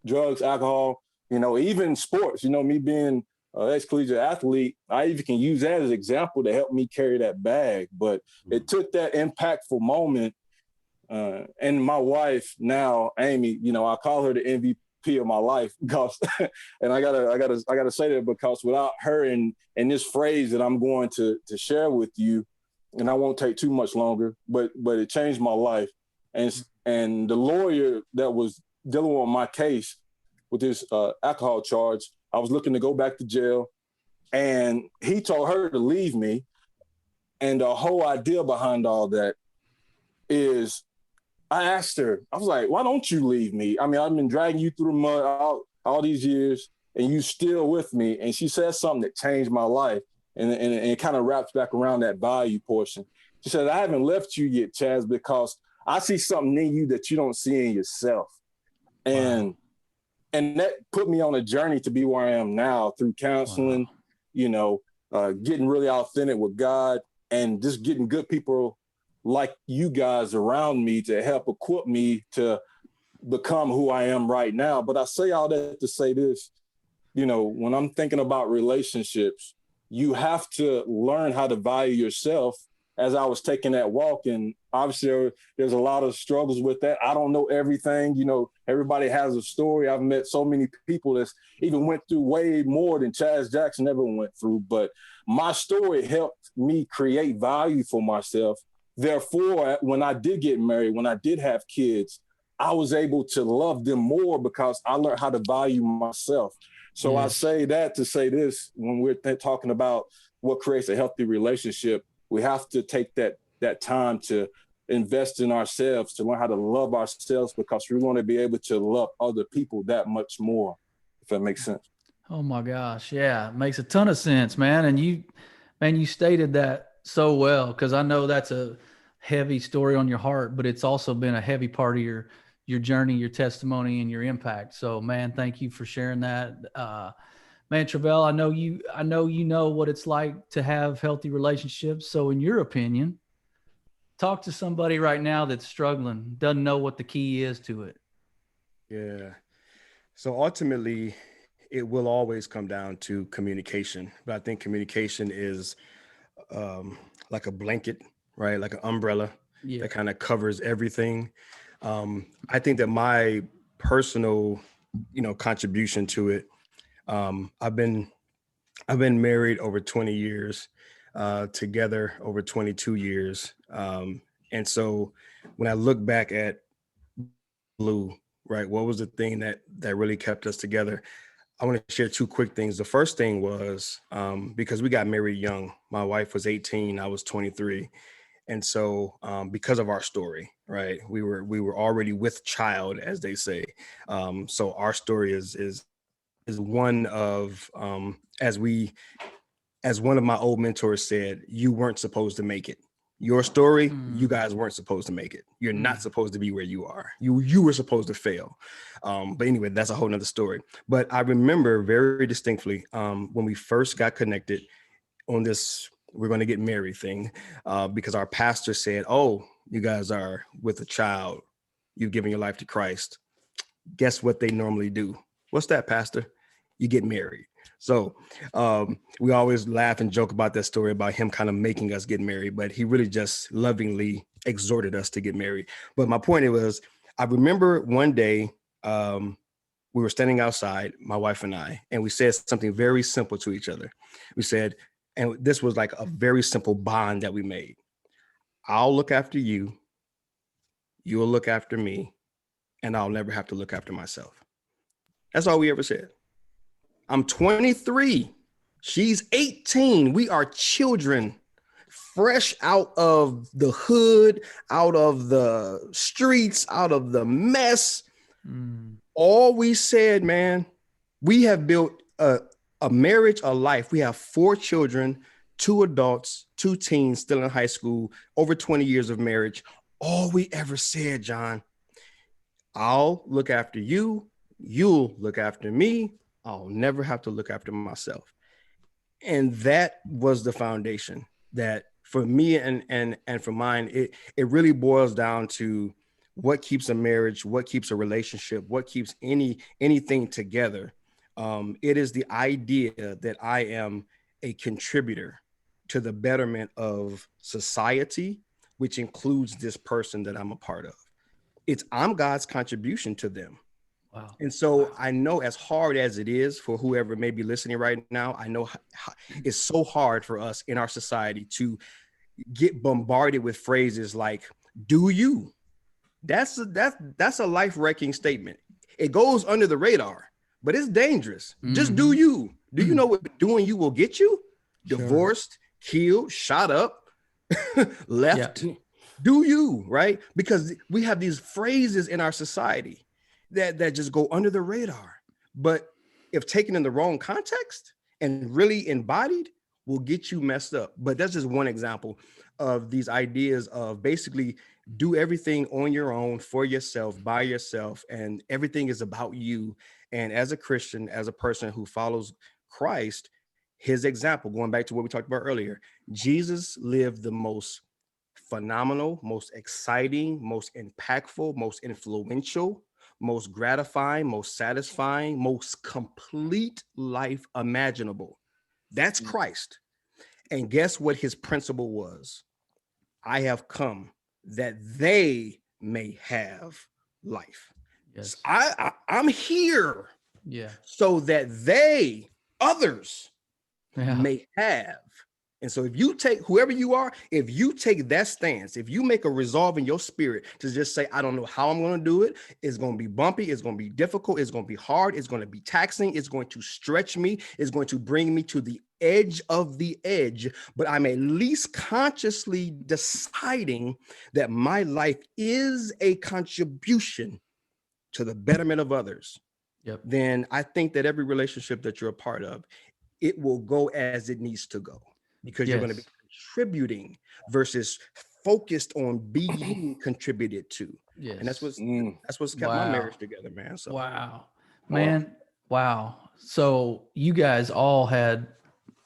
drugs, alcohol, even sports, me being an ex-collegiate athlete, I even can use that as an example to help me carry that bag. But it took that impactful moment. And my wife now, Amy, I call her the MVP of my life because, and I gotta say that because without her and this phrase that I'm going to share with you, and I won't take too much longer, but it changed my life. And the lawyer that was dealing with my case with this alcohol charge, I was looking to go back to jail, and he told her to leave me. And the whole idea behind all that is, I asked her, I was like, why don't you leave me? I mean, I've been dragging you through the mud all these years, and you still with me. And she said something that changed my life. And it kind of wraps back around that value portion. She said, I haven't left you yet, Chaz, because I see something in you that you don't see in yourself. And that put me on a journey to be where I am now through counseling, getting really authentic with God, and just getting good people like you guys around me to help equip me to become who I am right now. But I say all that to say this, when I'm thinking about relationships, you have to learn how to value yourself. As I was taking that walk, and obviously there's a lot of struggles with that. I don't know everything. Everybody has a story. I've met so many people that even went through way more than Chaz Jackson ever went through. But my story helped me create value for myself. Therefore, when I did get married, when I did have kids, I was able to love them more because I learned how to value myself. So I say that to say this, when we're talking about what creates a healthy relationship, we have to take that time to invest in ourselves, to learn how to love ourselves, because we want to be able to love other people that much more, if that makes sense. Oh my gosh. Yeah. It makes a ton of sense, man. And you stated that so well, because I know that's a heavy story on your heart, but it's also been a heavy part of your journey, your testimony, and your impact. So, man, thank you for sharing that. Man, Travell, I know you know what it's like to have healthy relationships. So in your opinion, talk to somebody right now that's struggling, doesn't know what the key is to it. Yeah. So ultimately, it will always come down to communication. But I think communication is like a blanket, right? Like an umbrella that kind of covers everything. I think that my personal, contribution to it, I've been married over 20 years, together over 22 years. And so when I look back at Blue, right, what was the thing that really kept us together? I want to share two quick things. The first thing was because we got married young. My wife was 18, I was 23. And so because of our story, right, we were already with child, as they say. So our story is one of, as one of my old mentors said, you weren't supposed to make it. Your story, you guys weren't supposed to make it. You're not supposed to be where you are. You were supposed to fail. But anyway, that's a whole nother story. But I remember very distinctly when we first got connected on this, we're going to get married thing, because our pastor said, oh, you guys are with a child. You've given your life to Christ. Guess what they normally do? What's that, Pastor? You get married. So we always laugh and joke about that story about him kind of making us get married, but he really just lovingly exhorted us to get married. But my point was, I remember one day we were standing outside, my wife and I, and we said something very simple to each other. We said, and this was like a very simple bond that we made. I'll look after you, you'll look after me, and I'll never have to look after myself. That's all we ever said. I'm 23. She's 18. We are children, fresh out of the hood, out of the streets, out of the mess. All we said, man, we have built a marriage, a life. We have 4 children, 2 adults, 2 teens still in high school, over 20 years of marriage. All we ever said, John, I'll look after you. You'll look after me. I'll never have to look after myself. And that was the foundation that for me and for mine, it really boils down to what keeps a marriage, what keeps a relationship, what keeps anything together. It is the idea that I am a contributor to the betterment of society, which includes this person that I'm a part of. I'm God's contribution to them. Wow. And so I know, as hard as it is for whoever may be listening right now, I know it's so hard for us in our society to get bombarded with phrases like, do you? That's a life-wrecking statement. It goes under the radar, but it's dangerous. Just do you. Do you know what doing you will get you? Sure. Divorced, killed, shot up, left. Yeah. Do you, right? Because we have these phrases in our society that just go under the radar. But if taken in the wrong context and really embodied, will get you messed up. But that's just one example of these ideas of basically do everything on your own, for yourself, by yourself, and everything is about you. And as a Christian, as a person who follows Christ, his example, going back to what we talked about earlier, Jesus lived the most phenomenal, most exciting, most impactful, most influential, most gratifying, most satisfying, most complete life imaginable. That's Christ. And guess what his principle was? I have come that they may have life. Yes. I'm here so that others may have. And so if you take, whoever you are, if you take that stance, if you make a resolve in your spirit to just say, I don't know how I'm going to do it, it's going to be bumpy, it's going to be difficult, it's going to be hard, it's going to be taxing, it's going to stretch me, it's going to bring me to the edge of the edge, but I'm at least consciously deciding that my life is a contribution to the betterment of others. Then I think that every relationship that you're a part of, it will go as it needs to go. Because you're going to be contributing versus focused on being contributed to. Yes. And that's what's kept my marriage together, man. So man. So you guys all had,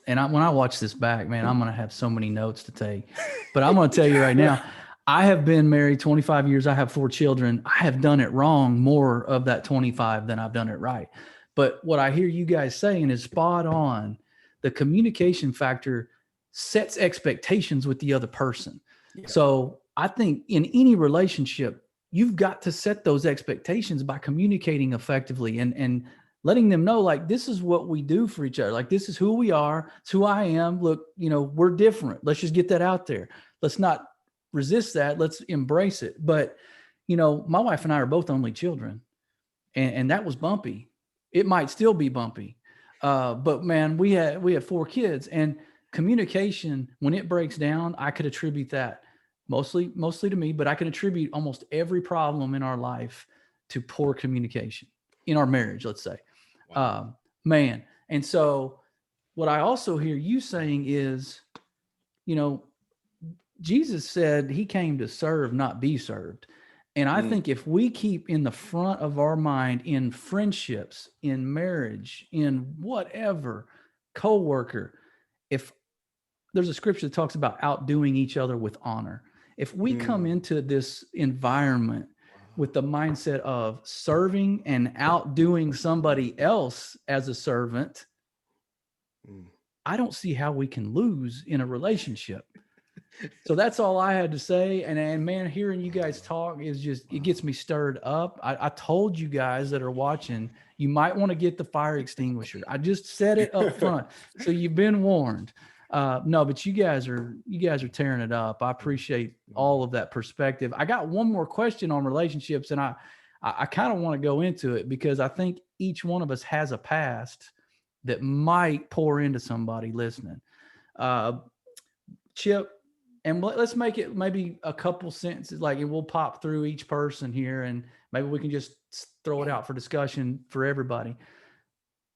and when I watch this back, man, I'm going to have so many notes to take, but I'm going to tell you right now, I have been married 25 years. I have 4 children. I have done it wrong more of that 25 than I've done it right. But what I hear you guys saying is spot on. The communication factor sets expectations with the other person. Yeah. So I think in any relationship, you've got to set those expectations by communicating effectively and letting them know, like, this is what we do for each other. Like, this is who we are. It's who I am. Look, we're different. Let's just get that out there. Let's not resist that. Let's embrace it. But, my wife and I are both only children, and that was bumpy. It might still be bumpy. But man, we had 4 kids, and communication, when it breaks down, I could attribute that mostly to me, but I can attribute almost every problem in our life to poor communication in our marriage, let's say. Wow. Man. And so what I also hear you saying is, Jesus said he came to serve, not be served. And I think if we keep in the front of our mind in friendships, in marriage, in whatever, coworker, if there's a scripture that talks about outdoing each other with honor. If we come into this environment with the mindset of serving and outdoing somebody else as a servant, I don't see how we can lose in a relationship. So that's all I had to say. And man, hearing you guys talk is just, it gets me stirred up. I told you guys that are watching, you might want to get the fire extinguisher. I just said it up front. So you've been warned. No, but you guys are tearing it up. I appreciate all of that perspective. I got one more question on relationships, and I kind of want to go into it because I think each one of us has a past that might pour into somebody listening. Chip, and let's make it maybe a couple sentences, like, and we'll pop through each person here, and maybe we can just throw it out for discussion for everybody.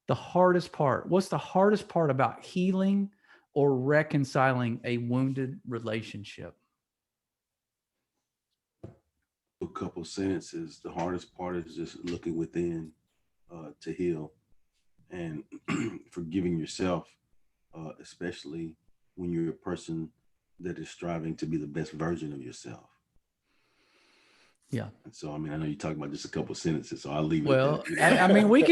The hardest part, what's the hardest part about healing or reconciling a wounded relationship? A couple sentences. The hardest part is just looking within to heal and forgiving yourself, especially when you're a person that is striving to be the best version of yourself. Yeah. So, I mean, I know you talking about just a couple of sentences, so I'll leave it Well, at that. I mean, we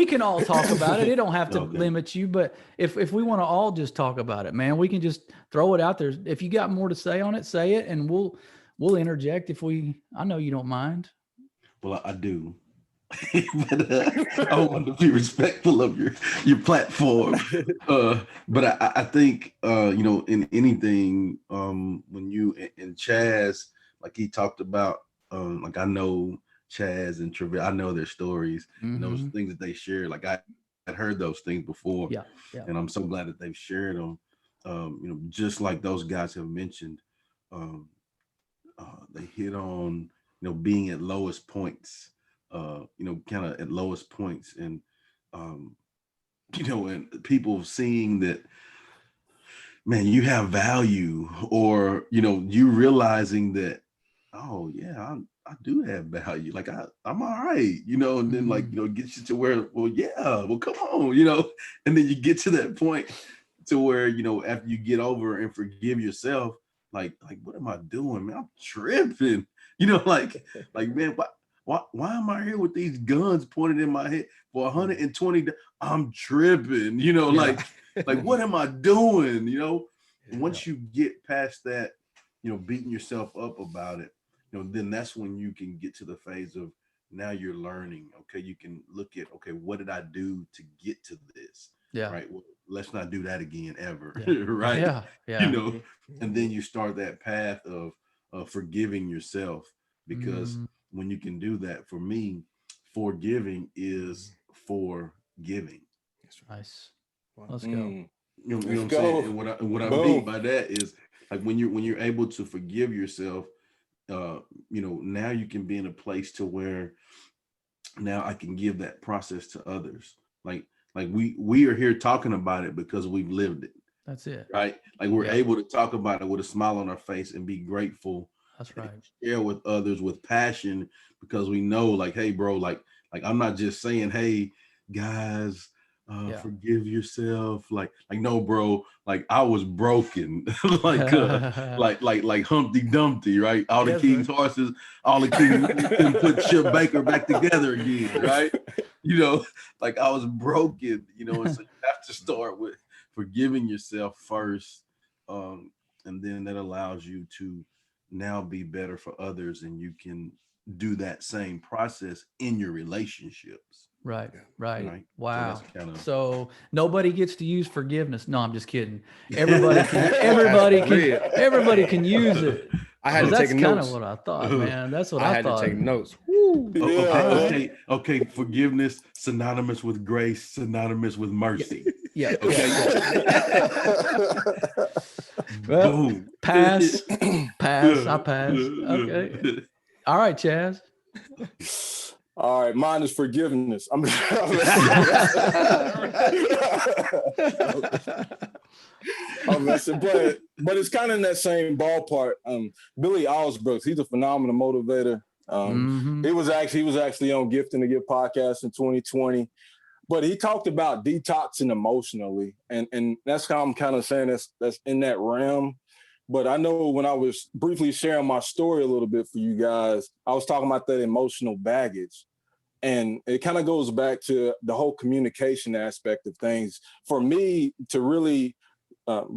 can all talk about it. It don't have to Okay. limit you, but if we want to all just talk about it, man, we can just throw it out there. If you got more to say on it, say it, and we'll interject if we. I know you don't mind. Well, I do. But I want to be respectful of your platform. But I think in anything, when you and Chaz, like he talked about, like I know Chaz and Trevor, I know their stories and those things that they share. Like I had heard those things before, Yeah, yeah. and I'm so glad that they've shared them. Just like those guys have mentioned, they hit on being at lowest points, kind of at lowest points, and and people seeing that, man, you have value, or you realizing that, oh yeah, I do have value, like I'm all right, and then like gets you to where, well, yeah, well, come on, and then you get to that point to where after you get over and forgive yourself, like what am I doing, man? I'm tripping, like man, why am I here with these guns pointed in my head for 120? I'm tripping, like what am I doing, Once you get past that, beating yourself up about it, then that's when you can get to the phase of, now you're learning. Okay, you can look at, okay, what did I do to get to this? Yeah. Right. Well, let's not do that again ever. Yeah. Right. Yeah. Yeah. And then you start that path of forgiving yourself, because when you can do that, for me, forgiving is for giving. Nice. Let's go. What I'm saying? And what I mean by that is, like, when you're able to forgive yourself, now you can be in a place to where now I can give that process to others. Like we are here talking about it because we've lived it. That's it. Right? Like we're able to talk about it with a smile on our face and be grateful. That's right. Share with others with passion, because we know, like, hey, bro, like I'm not just saying, hey, guys, forgive yourself. Like, no, bro, like I was broken, like Humpty Dumpty, right? All the king's horses, all the kings can put Chip Baker back together again, right? Like I was broken, and so you have to start with forgiving yourself first, and then that allows you to now be better for others, and you can do that same process in your relationships. Right. Wow. So, so nobody gets to use forgiveness. No, I'm just kidding. Everybody can use it. I had to take notes. That's kind of what I thought, man. That's what I thought. I had to take notes. Okay. Forgiveness, synonymous with grace, synonymous with mercy. Yeah. Okay. Well, boom. Pass. I pass. Okay. All right, Chaz. All right, mine is forgiveness. I'm listening, but it's kind of in that same ballpark. Billy Alsbrooks, he's a phenomenal motivator. He was actually on Gifting to Give podcast in 2020, but he talked about detoxing emotionally, and that's how I'm kind of saying that's in that realm. But I know when I was briefly sharing my story a little bit for you guys, I was talking about that emotional baggage. And it kind of goes back to the whole communication aspect of things. For me to really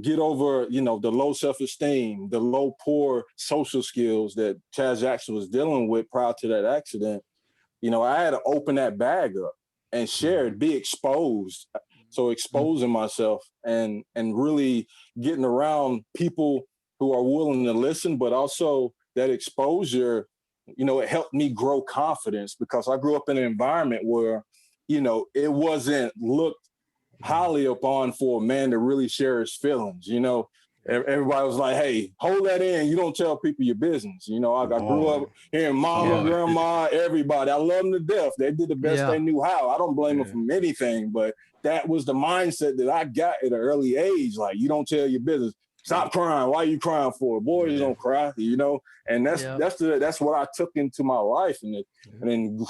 get over, the low self-esteem, the low, poor social skills that Chaz Jackson was dealing with prior to that accident, I had to open that bag up and share it, be exposed. So exposing myself and really getting around people who are willing to listen, but also that exposure, it helped me grow confidence, because I grew up in an environment where, it wasn't looked highly upon for a man to really share his feelings. Everybody was like, hey, hold that in. You don't tell people your business. I grew up hearing mama, grandma, everybody. I love them to death. They did the best they knew how. I don't blame them for anything, but that was the mindset that I got at an early age. Like, you don't tell your business. Stop crying. Why are you crying for? Boys don't cry, and that's what I took into my life, and then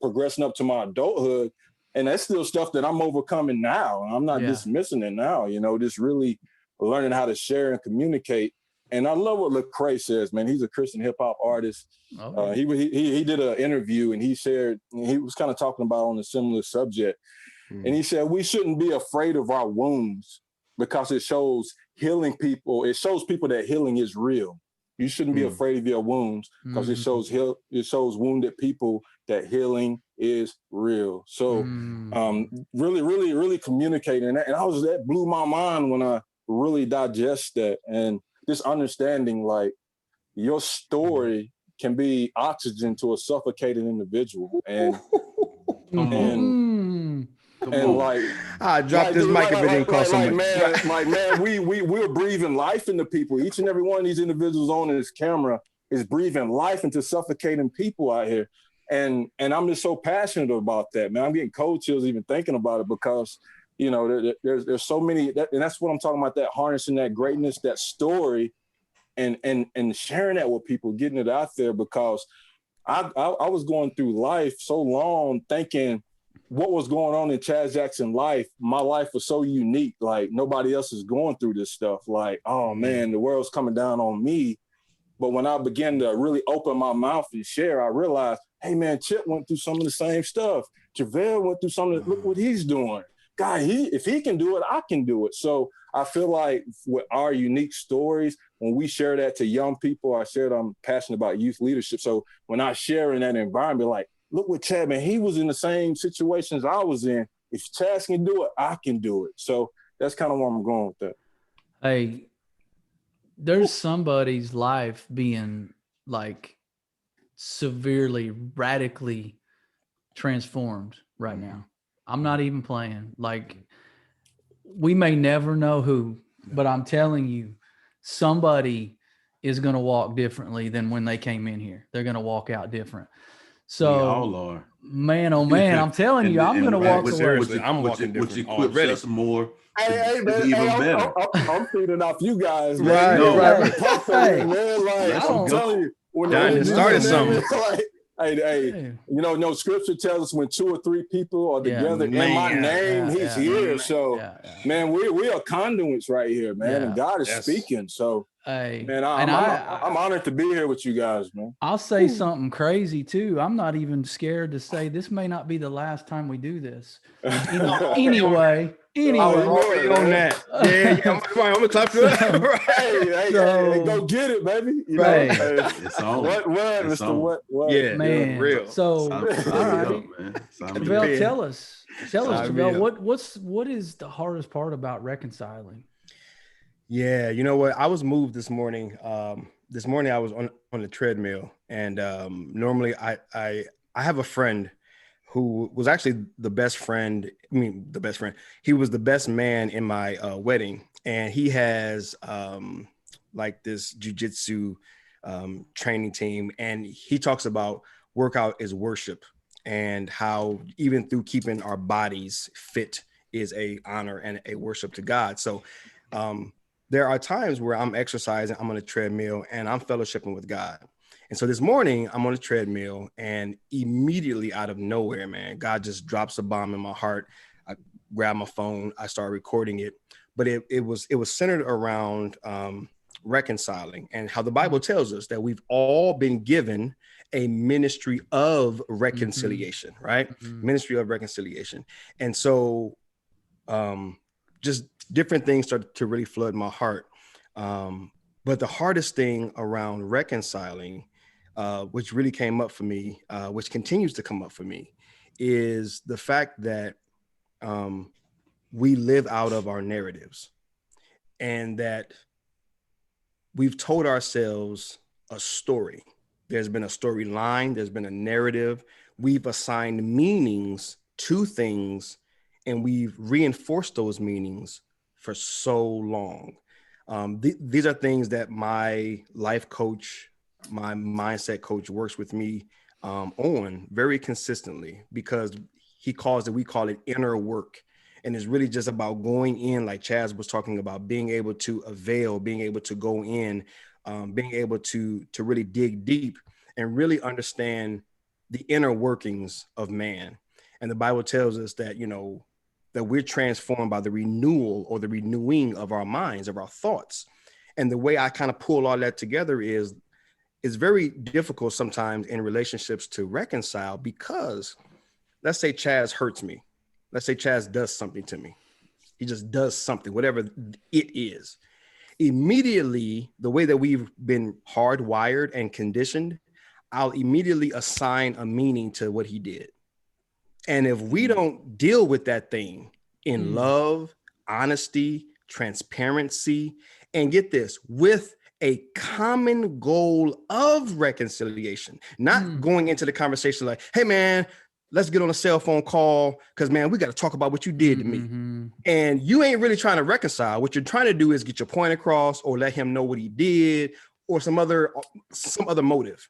progressing up to my adulthood, and that's still stuff that I'm overcoming now. I'm not dismissing it now, just really learning how to share and communicate And I love what Lecrae says, man. He's a Christian hip hop artist. Oh. He did an interview, and he was kind of talking about on a similar subject. And he said, we shouldn't be afraid of our wounds because it shows healing people. It shows people that healing is real. You shouldn't be afraid of your wounds because it shows wounded people that healing is real. So really, really, really communicating that. And that blew my mind when I really digest that. And this understanding, like, your story can be oxygen to a suffocating individual. And like, I dropped this mic if it didn't cost so much. Man, we're breathing life into people. Each and every one of these individuals on this camera is breathing life into suffocating people out here. And I'm just so passionate about that, man. I'm getting cold chills even thinking about it because, you know, there's so many, and that's what I'm talking about, that harnessing that greatness, that story, and sharing that with people, getting it out there, because I was going through life so long thinking what was going on in Chaz Jackson's life. My life was so unique. Like, nobody else is going through this stuff. Like, oh man, the world's coming down on me. But when I began to really open my mouth and share, I realized, hey man, Chip went through some of the same stuff. JaVale went through some of the, look what he's doing. God, if he can do it, I can do it. So I feel like with our unique stories, when we share that to young people, I'm passionate about youth leadership. So when I share in that environment, like, look what Chad, man, he was in the same situations I was in. If Chad can do it, I can do it. So that's kind of where I'm going with that. Hey, there's somebody's life being like severely, radically transformed right now. I'm not even playing. Like, we may never know who, but I'm telling you, somebody is going to walk differently than when they came in here. They're going to walk out different. So, we all are. Man, oh man, I'm telling you, I'm going to walk away. I'm walking different. Which equips us more. Hey, man, even better. I'm feeding off you guys, man. Right. Hey, man, like, I'm telling you, when Diamond started something. Like, hey, you know, scripture tells us when 2 or 3 people are together in my name, he's here. So, man, we are conduits right here, man, and God is speaking. So, man, I'm honored to be here with you guys, man. I'll say something crazy too. I'm not even scared to say this may not be the last time we do this. Anyway. On that. Yeah, I'm gonna clap for that. Hey, go get it, baby. You know, it's on. What, it's Mr. on. What? Yeah, man. Real. So, all right, JaVale, tell us, JaVale, what is the hardest part about reconciling? Yeah, you know what? I was moved this morning. This morning I was on the treadmill, and normally I have a friend who was actually the best friend. He was the best man in my wedding, and he has like this jujitsu training team, and he talks about workout is worship, and how even through keeping our bodies fit is a honor and a worship to God. So there are times where I'm exercising, I'm on a treadmill, and I'm fellowshipping with God. And so this morning I'm on a treadmill, and immediately out of nowhere, man, God just drops a bomb in my heart. I grab my phone, I start recording it, but it was centered around reconciling, and how the Bible tells us that we've all been given a ministry of reconciliation, right? Ministry of reconciliation. And so just different things started to really flood my heart. But the hardest thing around reconciling, which really came up for me, which continues to come up for me, is the fact that we live out of our narratives, and that we've told ourselves a story. There's been a storyline, there's been a narrative. We've assigned meanings to things, and we've reinforced those meanings for so long. These are things that my life coach, my mindset coach works with me on very consistently, because he calls it, we call it inner work. And it's really just about going in, like Chaz was talking about, being able to avail, being able to go in, being able to really dig deep and really understand the inner workings of man. And the Bible tells us that, you know, that we're transformed by the renewal or the renewing of our minds, of our thoughts. And the way I kind of pull all that together is it's very difficult sometimes in relationships to reconcile, because let's say Chaz hurts me. Let's say Chaz does something to me. He just does something, whatever it is. Immediately, the way that we've been hardwired and conditioned, I'll immediately assign a meaning to what he did. And if we don't deal with that thing in love, honesty, transparency, and get this, with a common goal of reconciliation, not going into the conversation like, hey man, let's get on a cell phone call because man, we got to talk about what you did to me. And you ain't really trying to reconcile. What you're trying to do is get your point across or let him know what he did or some other motive.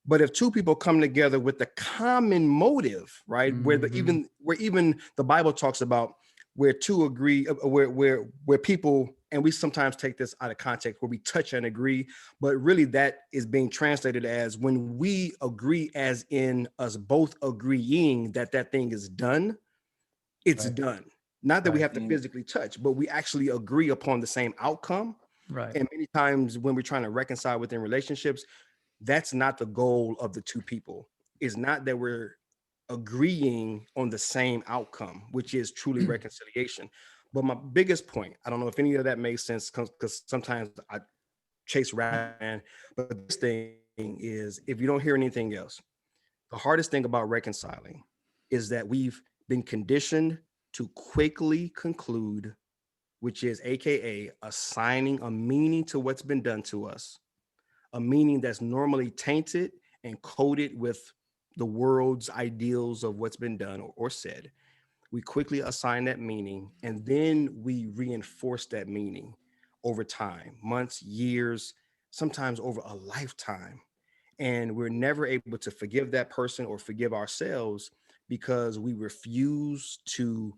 But if two people come together with the common motive, right, where even the Bible talks about where two agree, where people, and we sometimes take this out of context, where we touch and agree, but really that is being translated as when we agree, as in us both agreeing that that thing is done, it's done. Not that we have to physically touch, but we actually agree upon the same outcome. Right. And many times when we're trying to reconcile within relationships, that's not the goal of the two people. It's not that we're agreeing on the same outcome, which is truly reconciliation. But my biggest point, I don't know if any of that makes sense, because sometimes I chase rabbit, but this thing is, if you don't hear anything else, the hardest thing about reconciling is that we've been conditioned to quickly conclude, which is AKA assigning a meaning to what's been done to us, a meaning that's normally tainted and coded with the world's ideals of what's been done or said. We quickly assign that meaning, and then we reinforce that meaning over time, months, years, sometimes over a lifetime. And we're never able to forgive that person or forgive ourselves because we refuse to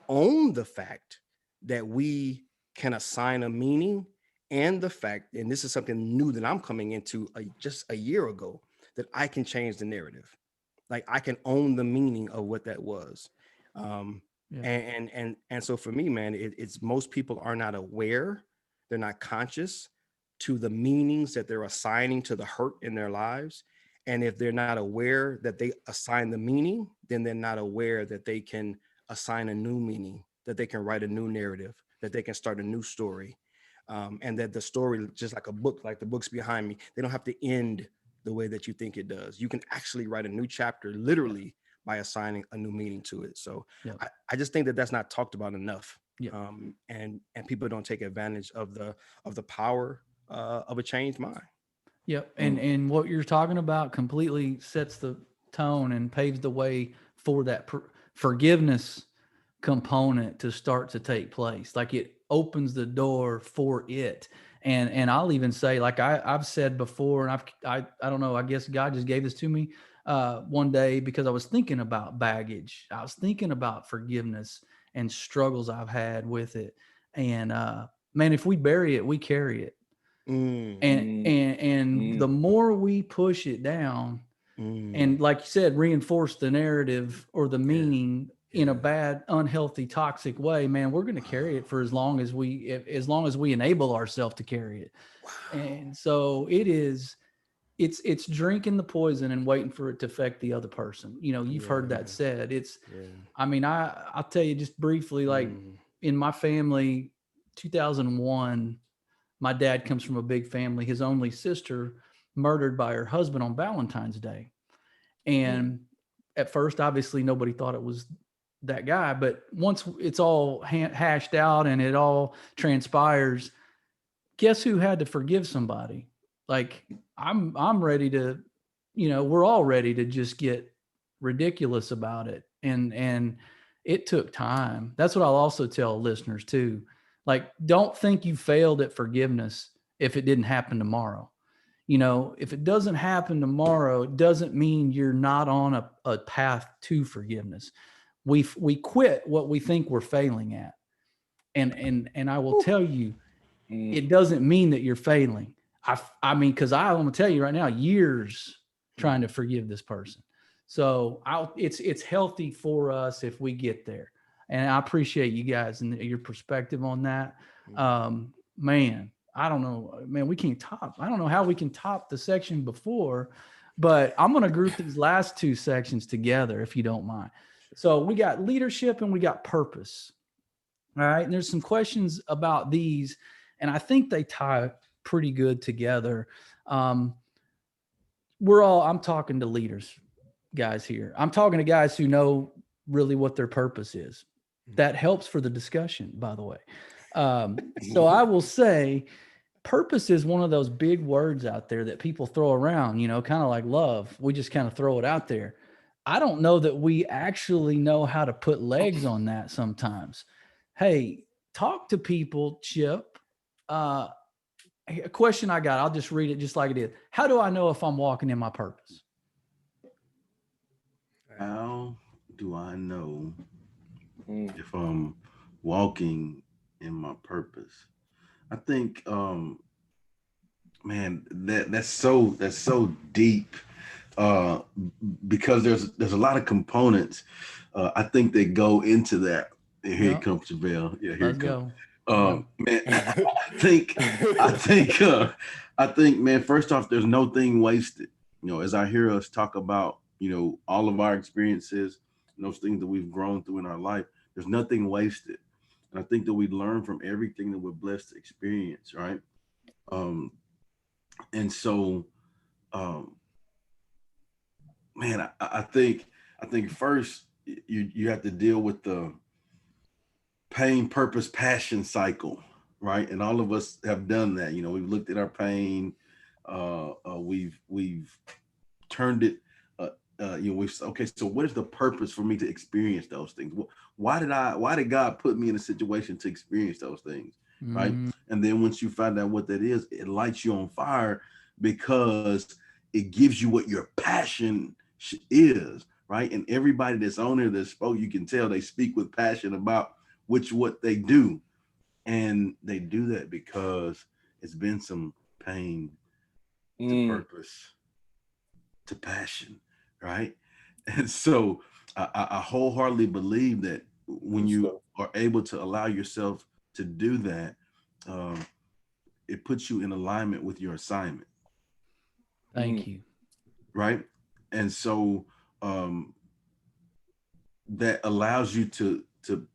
own the fact that we can assign a meaning, and the fact, and this is something new that I'm coming into just a year ago, that I can change the narrative. Like I can own the meaning of what that was. And so for me, man, it's most people are not aware, they're not conscious to the meanings that they're assigning to the hurt in their lives. And if they're not aware that they assign the meaning, then they're not aware that they can assign a new meaning, that they can write a new narrative, that they can start a new story. And that the story, just like a book, like the books behind me, they don't have to end the way that you think it does. You can actually write a new chapter, literally, by assigning a new meaning to it. So I just think that that's not talked about enough. And people don't take advantage of the power of a changed mind. Yep. And what you're talking about completely sets the tone and paves the way for that forgiveness component to start to take place. Like it opens the door for it. And I'll even say, like I've said before, and I don't know, I guess God just gave this to me one day because I was thinking about baggage. I was thinking about forgiveness and struggles I've had with it. And man, if we bury it, we carry it. And the more we push it down, and like you said, reinforce the narrative or the meaning in a bad, unhealthy, toxic way, man, we're going to carry it for as long as we enable ourselves to carry it. And so it's drinking the poison and waiting for it to affect the other person. You know, you've heard that said. I mean, I'll tell you just briefly, like in my family, 2001, my dad comes from a big family. His only sister murdered by her husband on Valentine's Day. And at first, obviously, nobody thought it was that guy. But once it's all hashed out and it all transpires, guess who had to forgive somebody? Like I'm ready to, we're all ready to just get ridiculous about it. And it took time. That's what I'll also tell listeners too. Like, don't think you failed at forgiveness if it didn't happen tomorrow. If it doesn't happen tomorrow, it doesn't mean you're not on a path to forgiveness. We quit what we think we're failing at. And I will tell you, it doesn't mean that you're failing. I mean, because I'm going to tell you right now, years trying to forgive this person. So it's healthy for us if we get there. And I appreciate you guys and your perspective on that. Man, I don't know, man, I don't know how we can top the section before, but I'm going to group these last two sections together, if you don't mind. So we got leadership and we got purpose. All right. And there's some questions about these, and I think they tie pretty good together. I'm talking to leaders, guys here. I'm talking to guys who know really what their purpose is. That helps for the discussion, by the way. So I will say purpose is one of those big words out there that people throw around, kind of like love. We just kind of throw it out there. I don't know that we actually know how to put legs on that sometimes. Hey, talk to people, Chip. A question I got, I'll just read it just like it is. How do I know if I'm walking in my purpose? How do I know if I'm walking in my purpose? I think, man, that's so deep, because there's a lot of components. I think that go into that. Here it comes, JaVale. Yeah, here Let's it comes. go. Man, I think, man, first off, there's no thing wasted. As I hear us talk about, all of our experiences, and those things that we've grown through in our life, there's nothing wasted. And I think that we learn from everything that we're blessed to experience, right? And so, man, I think first you have to deal with the pain, purpose, passion cycle, right? And all of us have done that. We've looked at our pain, we've turned it. Okay, so what is the purpose for me to experience those things? Why did God put me in a situation to experience those things, right? And then once you find out what that is, it lights you on fire because it gives you what your passion is, right? And everybody that's on here that spoke, you can tell they speak with passion about what they do, and they do that because it's been some pain to purpose to passion, right? And so I wholeheartedly believe that when you are able to allow yourself to do that, it puts you in alignment with your assignment. Thank you. Right? And so that allows you to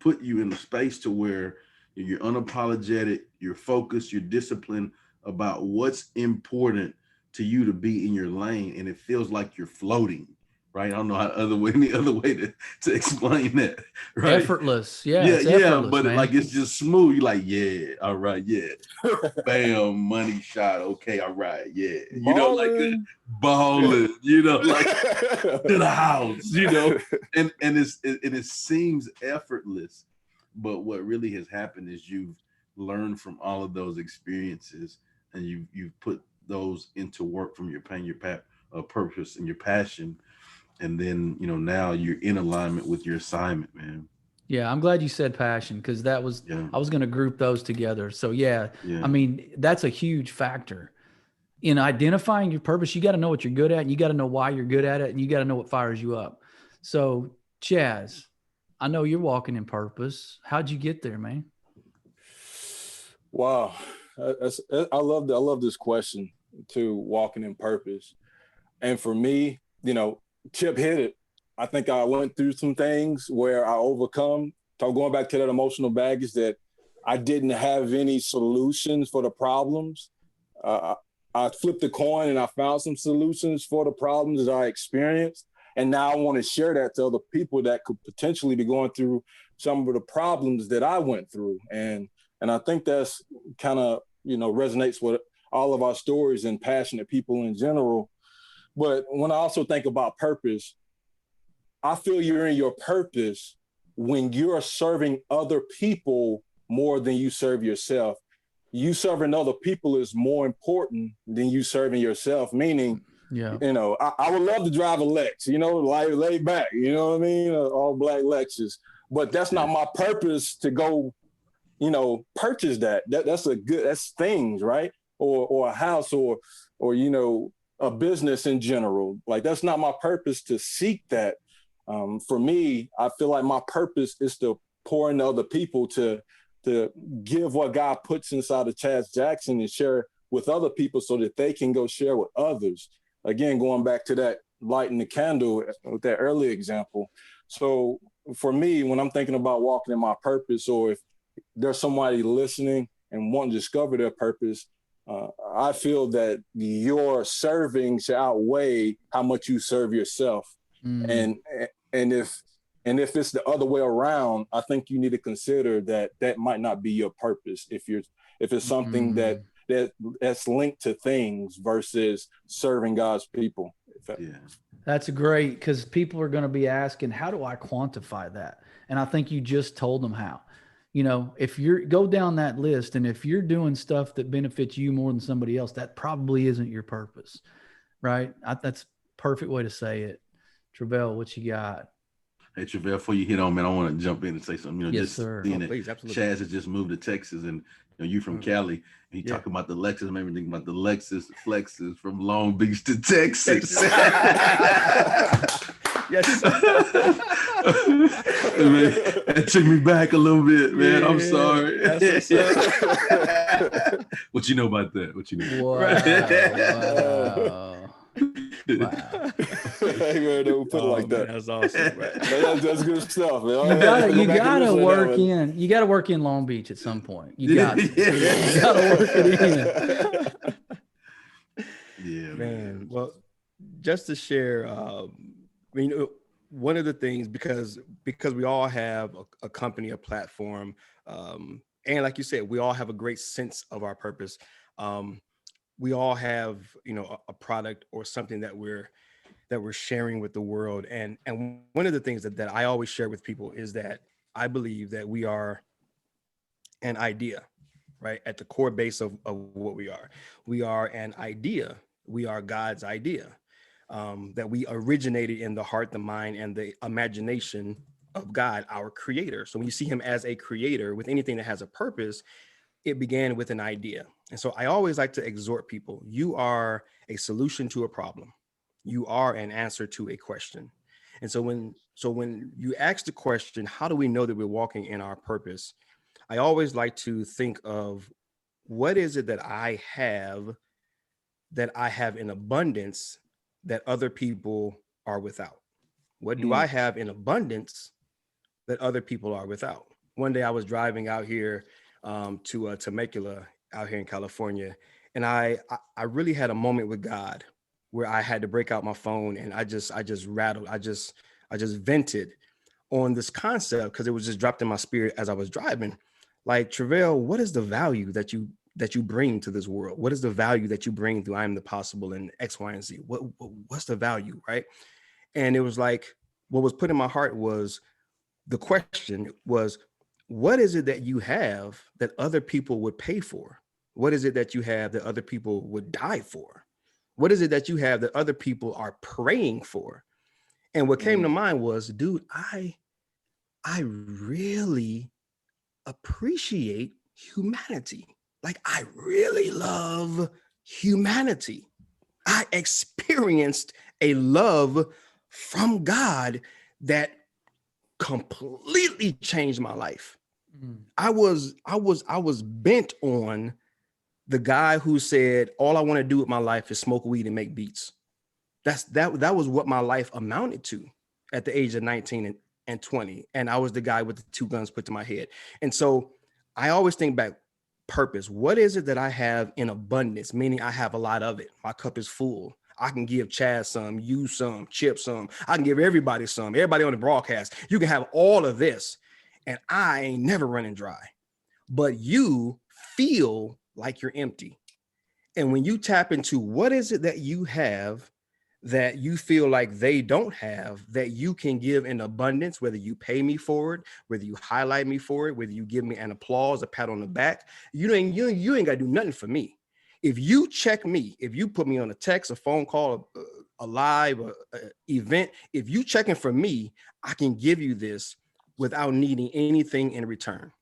put you in a space to where you're unapologetic, you're focused, you're disciplined about what's important to you to be in your lane, and it feels like you're floating, right? I don't know any other way to explain that, right? Effortless. Effortless, but man. like it's just smooth. You're like, yeah, all right, yeah. Bam, money shot. Okay, all right, yeah. Ballin'. Balling, like to the house, and it seems effortless, but what really has happened is you've learned from all of those experiences, and you've put those into work from your pain, your purpose, and your passion, and then now you're in alignment with your assignment, man. Yeah, I'm glad you said passion, because I was going to group those together. So yeah, I mean, that's a huge factor in identifying your purpose. You got to know what you're good at, and you got to know why you're good at it, and you got to know what fires you up. So Chaz, I know you're walking in purpose. How'd you get there, man? Wow. I love this question too, walking in purpose. And for me, Chip hit it. I think I went through some things where I overcome. So going back to that emotional baggage, that I didn't have any solutions for the problems. I flipped the coin and I found some solutions for the problems that I experienced. And now I want to share that to other people that could potentially be going through some of the problems that I went through. And I think that's kind of, resonates with all of our stories and passionate people in general. But when I also think about purpose, I feel you're in your purpose when you're serving other people more than you serve yourself. You serving other people is more important than you serving yourself, meaning, I would love to drive a Lex, like laid back, you know what I mean? All black Lexus. But that's not my purpose to go, purchase that. That's things, right? Or a house or a business in general. Like, that's not my purpose to seek that. For me, I feel like my purpose is to pour into other people to to give what God puts inside of Chaz Jackson and share with other people so that they can go share with others. Again, going back to that lighting the candle with that early example. So for me, when I'm thinking about walking in my purpose, or if there's somebody listening and wanting to discover their purpose, I feel that your serving should outweigh how much you serve yourself. And if it's the other way around, I think you need to consider that might not be your purpose. If it's something that's linked to things versus serving God's people. Yeah. That's great, because people are going to be asking, how do I quantify that? And I think you just told them how. You know, if you're go down that list, and if you're doing stuff that benefits you more than somebody else, that probably isn't your purpose, right? That's a perfect way to say it. Travell, what you got? Hey, Travell, before you hit on, man, I want to jump in and say something. You know, Yes, just sir. seeing Please, that absolutely. Chaz has just moved to Texas, and you from Cali, and he talking about the Lexus, made me think about the Lexus flexes from Long Beach to Texas. Yes. Man, that took me back a little bit, man. I'm sorry. What you know about that? What you know? Wow. Hey, man, don't put it like that. That's awesome. Right? That's good stuff, man. You gotta work in. You gotta work in Long Beach at some point. You got to. You gotta work it in. Yeah, Man. Well, just to share, one of the things, because we all have a company, a platform, and like you said, we all have a great sense of our purpose. We all have, a product or something that we're sharing with the world. And one of the things that I always share with people is that I believe that we are an idea, right? At the core base of what we are. We are an idea. We are God's idea. That we originated in the heart, the mind, and the imagination of God, our creator. So when you see him as a creator with anything that has a purpose, it began with an idea. And so I always like to exhort people, you are a solution to a problem. You are an answer to a question. And so when you ask the question, how do we know that we're walking in our purpose? I always like to think of, what is it that I have in abundance that other people are without? What do I have in abundance that other people are without? One day I was driving out here to Temecula out here in California, and I really had a moment with God where I had to break out my phone, and I just rattled. I just vented on this concept because it was just dropped in my spirit as I was driving. Like, Travell, what is the value that you bring to this world? What is the value that you bring through I Am the Possible and X, Y, and Z? What's the value, right? And it was like, what was put in my heart was, the question was, what is it that you have that other people would pay for? What is it that you have that other people would die for? What is it that you have that other people are praying for? And what came to mind was, dude, I really appreciate humanity. Like, I really love humanity. I experienced a love from God that completely changed my life. I was bent on the guy who said, all I want to do with my life is smoke weed and make beats. That was what my life amounted to at the age of 19 and 20. And I was the guy with the two guns put to my head. And so I always think back, purpose. What is it that I have in abundance? Meaning I have a lot of it. My cup is full. I can give Chaz some, you some, Chip some. I can give everybody some, everybody on the broadcast. You can have all of this, and I ain't never running dry. But you feel like you're empty. And when you tap into what is it that you have that you feel like they don't have, that you can give in abundance, whether you pay me for it, whether you highlight me for it, whether you give me an applause, a pat on the back, you ain't got to do nothing for me. If you check me, if you put me on a text, a phone call, a live event, if you checking for me, I can give you this without needing anything in return.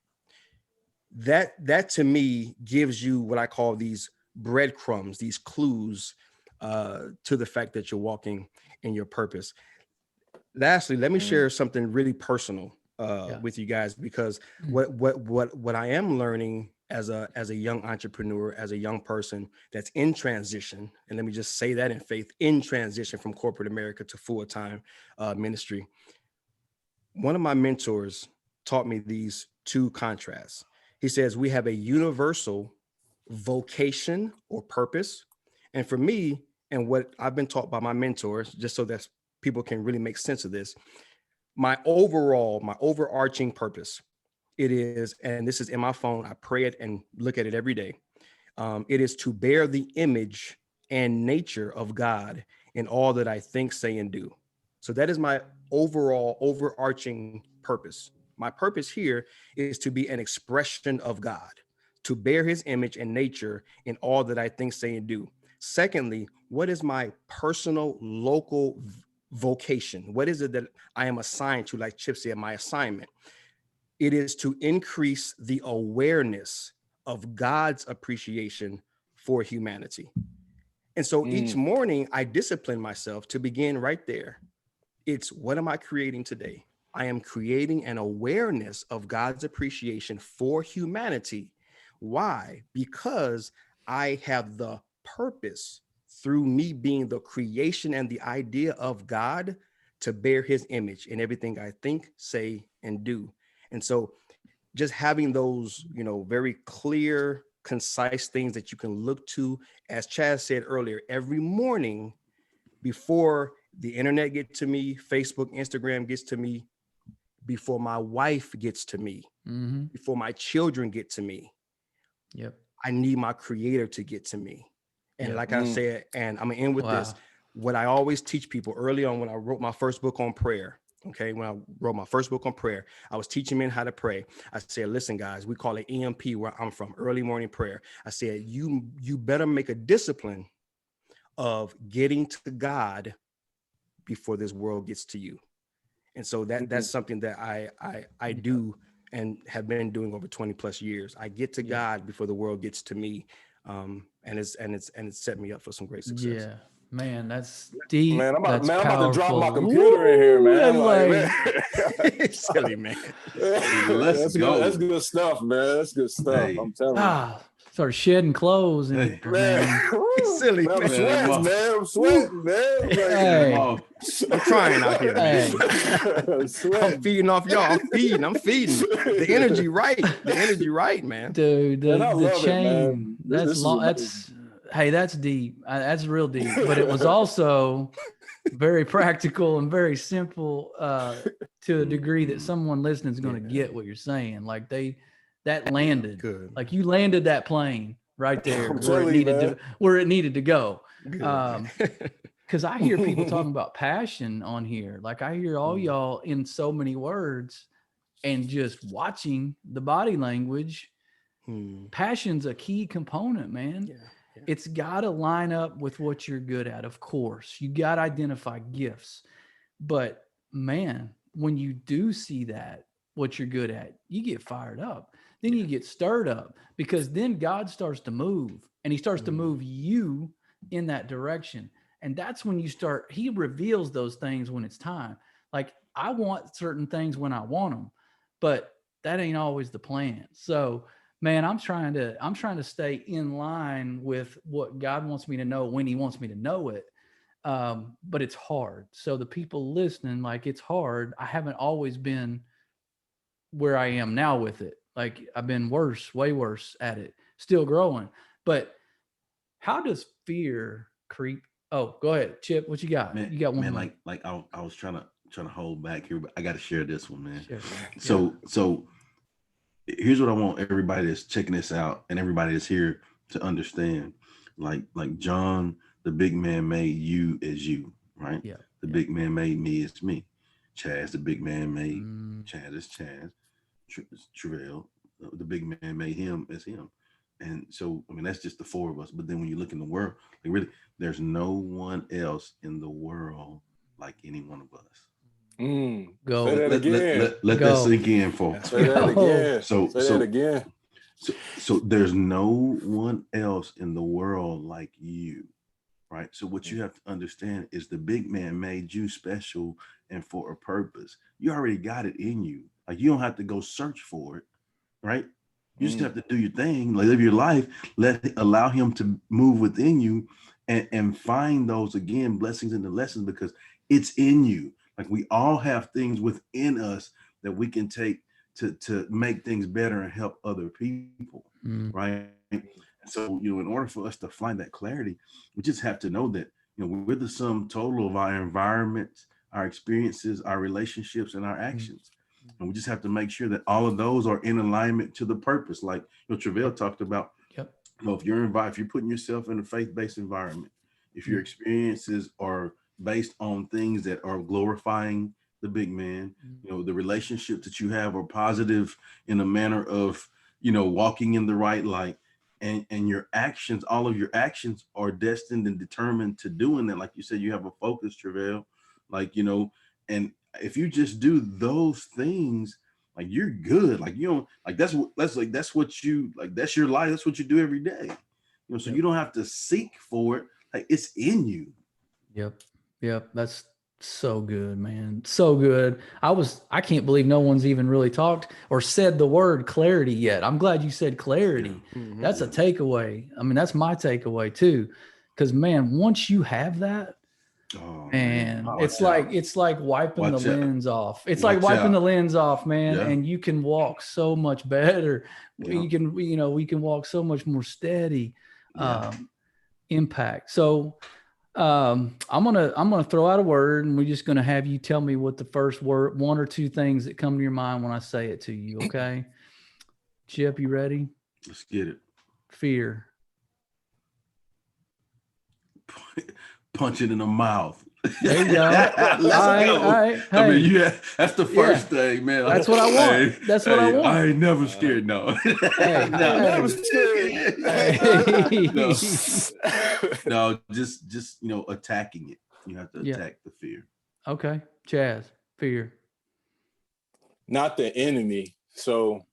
That to me gives you what I call these breadcrumbs, these clues to the fact that you're walking in your purpose. Lastly, let me share something really personal with you guys, because what I am learning as a young entrepreneur, as a young person that's in transition, and let me just say that in faith, in transition from corporate America to full-time ministry. One of my mentors taught me these two contrasts. He says we have a universal vocation or purpose, and for me, and what I've been taught by my mentors, just so that people can really make sense of this, my overarching purpose, it is, and this is in my phone, I pray it and look at it every day. It is to bear the image and nature of God in all that I think, say, and do. So that is my overall overarching purpose. My purpose here is to be an expression of God, to bear his image and nature in all that I think, say, and do. Secondly, what is my personal local vocation? What is it that I am assigned to? Like Chip said, my assignment. It is to increase the awareness of God's appreciation for humanity. And so each morning I discipline myself to begin right there. It's, what am I creating today? I am creating an awareness of God's appreciation for humanity. Why? Because I have the purpose, through me being the creation and the idea of God, to bear his image in everything I think, say, and do. And so just having those, very clear, concise things that you can look to, as Chad said earlier, every morning before the internet gets to me, Facebook, Instagram gets to me, before my wife gets to me, before my children get to me. Yep. I need my creator to get to me. And like I said, and I'm gonna end with this, what I always teach people early on when I wrote my first book on prayer. Okay, when I wrote my first book on prayer, I was teaching men how to pray. I said, listen, guys, we call it EMP where I'm from, early morning prayer. I said, you better make a discipline of getting to God before this world gets to you. And so that's something that I do and have been doing over 20 plus years. I get to God before the world gets to me. And it's set me up for some great success. Yeah. Man, that's deep. Man, I'm that's about to drop my powerful. computer in here, man. That's Man. Silly, man. Let's go. That's good stuff, man. That's good stuff. Hey. I'm telling you. Start shedding clothes in Hey. here, man. Silly, man. I'm man. sweating, man. Hey. I'm trying out here, man. I'm feeding off y'all. I'm feeding. The energy right, man. Dude, the chain. That's that's deep. That's real deep. But it was also very practical and very simple to a degree that someone listening is going to get what you're saying. Like that landed. Good. Like you landed that plane right there where it needed to go. Because I hear people talking about passion on here. Like I hear all y'all in so many words, and just watching the body language. Passion's a key component, man. Yeah. It's got to line up with what you're good at. Of course, you got to identify gifts, but man, when you do see that, what you're good at, you get fired up. Then you get stirred up, because then God starts to move, and he starts to move you in that direction. And that's when he reveals those things when it's time. Like I want certain things when I want them, but that ain't always the plan. So man, I'm trying to stay in line with what God wants me to know when he wants me to know it. But it's hard. So the people listening, like it's hard. I haven't always been where I am now with it. Like I've been way worse at it, still growing. But how does fear creep? Oh, go ahead, Chip. What you got? Man, you got one. Man, like I was trying to hold back here, but I got to share this one, man. Sure. So here's what I want everybody that's checking this out and everybody that's here to understand. Like John, the big man made you as you, right? Yeah. The big man made me as me. Chaz, the big man made Chaz as Chaz. Travell, the big man made him as him. And so, I mean, that's just the four of us. But then when you look in the world, like really, there's no one else in the world like any one of us. Go. Say that again. Let that sink in, folks. Say that again. Say that again. So there's no one else in the world like you, right? So what you have to understand is the big man made you special and for a purpose. You already got it in you. Like you don't have to go search for it, right? You just have to do your thing, like live your life, allow him to move within you and find those again blessings and the lessons because it's in you. Like we all have things within us that we can take to make things better and help other people, right? And so, in order for us to find that clarity, we just have to know that, we're the sum total of our environment, our experiences, our relationships, and our actions. And we just have to make sure that all of those are in alignment to the purpose. Like Travell talked about, if you're putting yourself in a faith-based environment, if your experiences are based on things that are glorifying the big man, the relationships that you have are positive in a manner of, walking in the right light, and your actions, all of your actions are destined and determined to doing that. Like you said, you have a focus, Travell, and if you just do those things, like you're good. Like you don't like that's what you like, that's your life, that's what you do every day. So you don't have to seek for it. Like it's in you. Yep. That's so good, man. So good. I can't believe no one's even really talked or said the word clarity yet. I'm glad you said clarity. That's a takeaway. I mean, that's my takeaway too. Because man, once you have that, it's like wiping the lens off. It's like wiping the lens off, man. And you can walk so much better. We can walk so much more steady. Impact. So I'm gonna throw out a word, and we're just gonna have you tell me what the first word, one or two things that come to your mind when I say it to you. Okay, Chip, you ready? Let's get it. Fear. Punch it in the mouth. There you go. Let's go. All right. Hey, I mean, that's the first thing, man. That's what I want. That's what I want. I ain't never scared. No. Never scared. No, just attacking it. You have to attack the fear. Okay, Chaz, fear. Not the enemy. So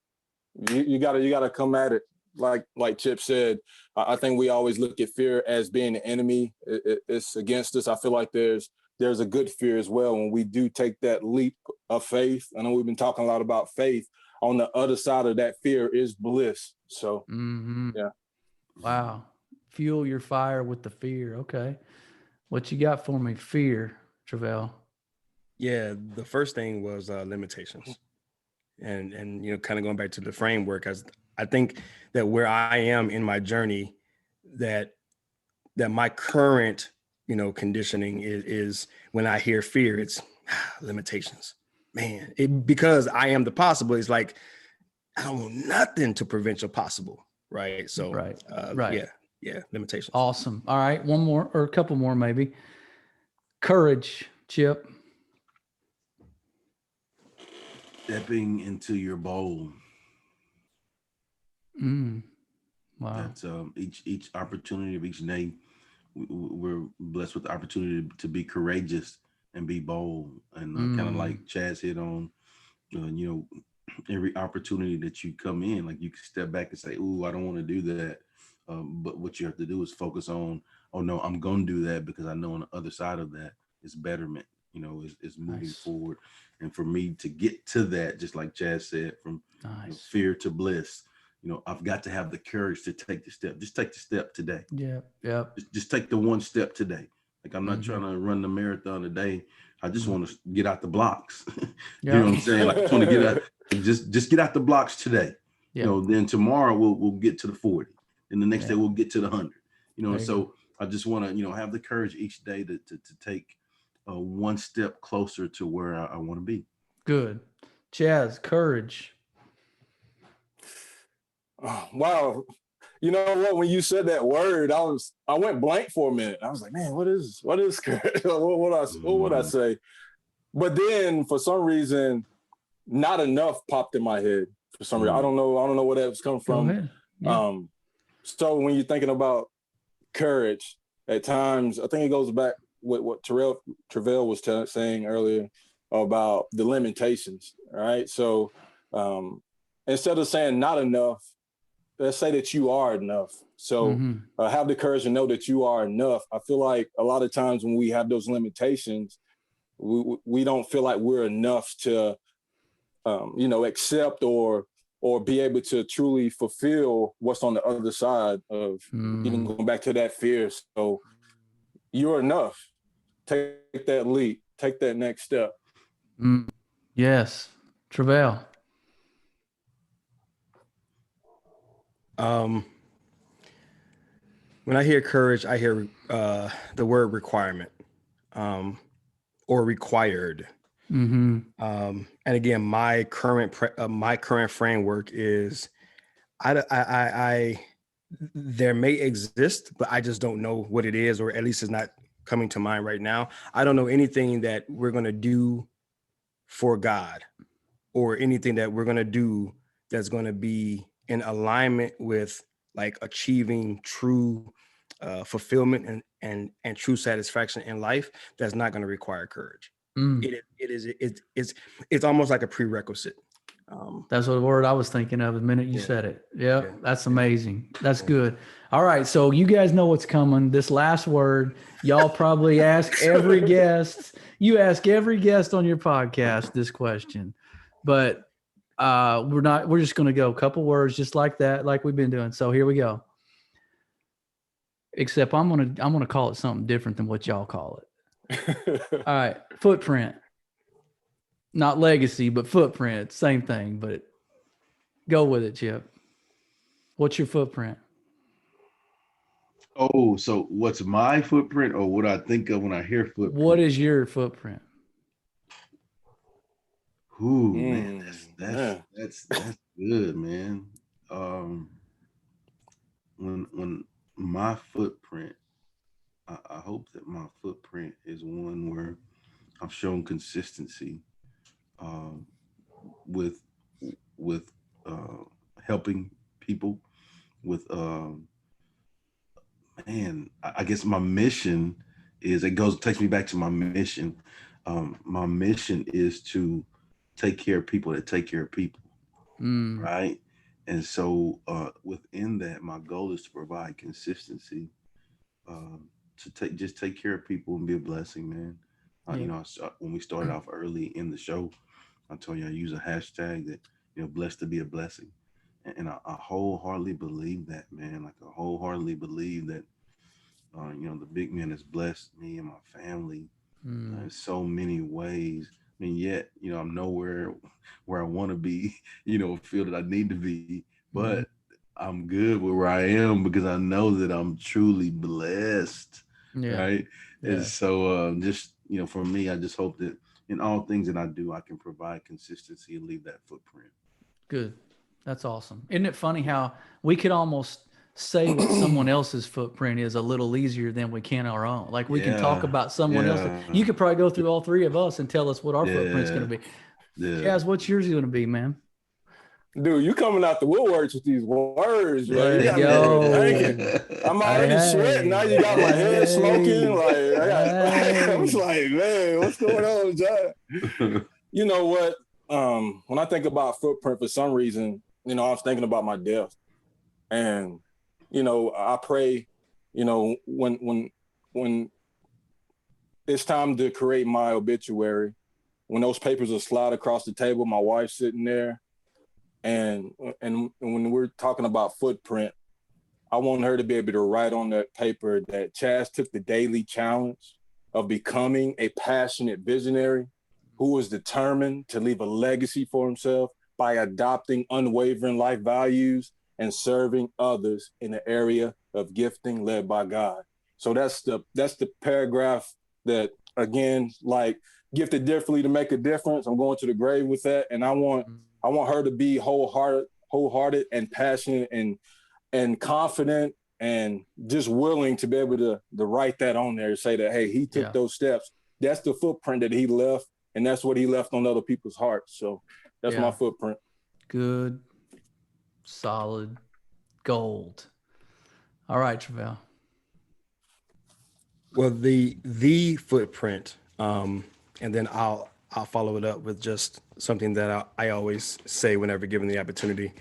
you gotta come at it like Chip said. I think we always look at fear as being an enemy. It's against us. I feel like there's a good fear as well when we do take that leap of faith. I know we've been talking a lot about faith. On the other side of that fear is bliss. So yeah. Wow. Fuel your fire with the fear. Okay. What you got for me? Fear, Travell. Yeah, the first thing was limitations. And kind of going back to the framework, as I think that where I am in my journey, that my current, conditioning is when I hear fear, it's limitations, man. Because I am the possible. It's like, I don't want nothing to prevent your possible. Right. So, right. Yeah. Limitations. Awesome. All right. One more or a couple more, maybe. Courage, Chip. Stepping into your bowl. Wow. That's each opportunity of each day, we're blessed with the opportunity to be courageous and be bold, and kind of like Chaz hit on, every opportunity that you come in, like you can step back and say, "Ooh, I don't want to do that," but what you have to do is focus on, "Oh no, I'm going to do that because I know on the other side of that is betterment." Is moving forward, and for me to get to that, just like Chaz said, from fear to bliss. I've got to have the courage to take the step. Just take the step today. Yeah. Just take the one step today. Like I'm not trying to run the marathon today. I just want to get out the blocks. You know what I'm saying? Like I just want to get out. Just get out the blocks today. Then tomorrow we'll get to the 40. And the next day we'll get to the 100. So I just want to have the courage each day to take one step closer to where I want to be. Good. Chaz, courage. Oh, wow. You know what? When you said that word, I went blank for a minute. I was like, man, what is courage? what would I say? But then for some reason, not enough popped in my head for some reason. I don't know where that's come from. Go ahead. Yeah. So when you're thinking about courage, at times, I think it goes back with what Travell was saying earlier about the limitations, right? So instead of saying not enough, let's say that you are enough. So have the courage to know that you are enough. I feel like a lot of times when we have those limitations, we don't feel like we're enough to accept or be able to truly fulfill what's on the other side of even going back to that fear. So you're enough. Take that leap. Take that next step. Yes. Travell. When I hear courage, I hear the word requirement, or required. And again, my current framework is, I there may exist, but I just don't know what it is, or at least it's not coming to mind right now. I don't know anything that we're going to do for God, or anything that we're going to do that's going to be in alignment with like achieving true fulfillment and true satisfaction in life, that's not going to require courage. It's almost like a prerequisite. That's what the word I was thinking of the minute you said it. Yeah, that's amazing. That's good. All right, so you guys know what's coming. This last word, y'all probably ask every guest. You ask every guest on your podcast this question, but we're not. We're just going to go a couple words, just like that, like we've been doing. So here we go. Except I'm gonna call it something different than what y'all call it. All right, footprint. Not legacy, but footprint. Same thing, but go with it, Chip. What's your footprint? Oh, so what's my footprint, or what I think of when I hear footprint? What is your footprint? Ooh, man, that's good, man. When my footprint, I hope that my footprint is one where I've shown consistency with helping people with I guess my mission takes me back to my mission. My mission is to take care of people that take care of people, right? And so within that, my goal is to provide consistency, to take care of people and be a blessing, man. When we started off early in the show, I told you I use a hashtag that, blessed to be a blessing. And I wholeheartedly believe that, man. Like I wholeheartedly believe that, the big man has blessed me and my family in so many ways. I mean, yet, I'm nowhere where I want to be, feel that I need to be, but I'm good with where I am because I know that I'm truly blessed. Yeah. Right. Yeah. And so just, for me, I just hope that in all things that I do, I can provide consistency and leave that footprint. Good. That's awesome. Isn't it funny how we could almost say what someone else's footprint is a little easier than we can our own. Like we can talk about someone else. You could probably go through all three of us and tell us what our footprint's going to be. Jazz, what's yours going to be, man? Dude, you coming out the woodworks with these words, right? I'm already sweating. Now you got my head smoking. I was like, man, what's going on, John? You know what? When I think about footprint, for some reason, I was thinking about my death. And, I pray, when it's time to create my obituary, when those papers are slide across the table, my wife's sitting there. And when we're talking about footprint, I want her to be able to write on that paper that Chaz took the daily challenge of becoming a passionate visionary who was determined to leave a legacy for himself by adopting unwavering life values and serving others in the area of gifting led by God. So that's the paragraph that, again, like gifted differently to make a difference. I'm going to the grave with that. And I want her to be wholehearted and passionate and confident and just willing to be able to write that on there and say that, hey, he took those steps. That's the footprint that he left. And that's what he left on other people's hearts. So that's my footprint. Good. Solid gold. All right, Travell. Well, the footprint, and then I'll follow it up with just something that I always say whenever given the opportunity.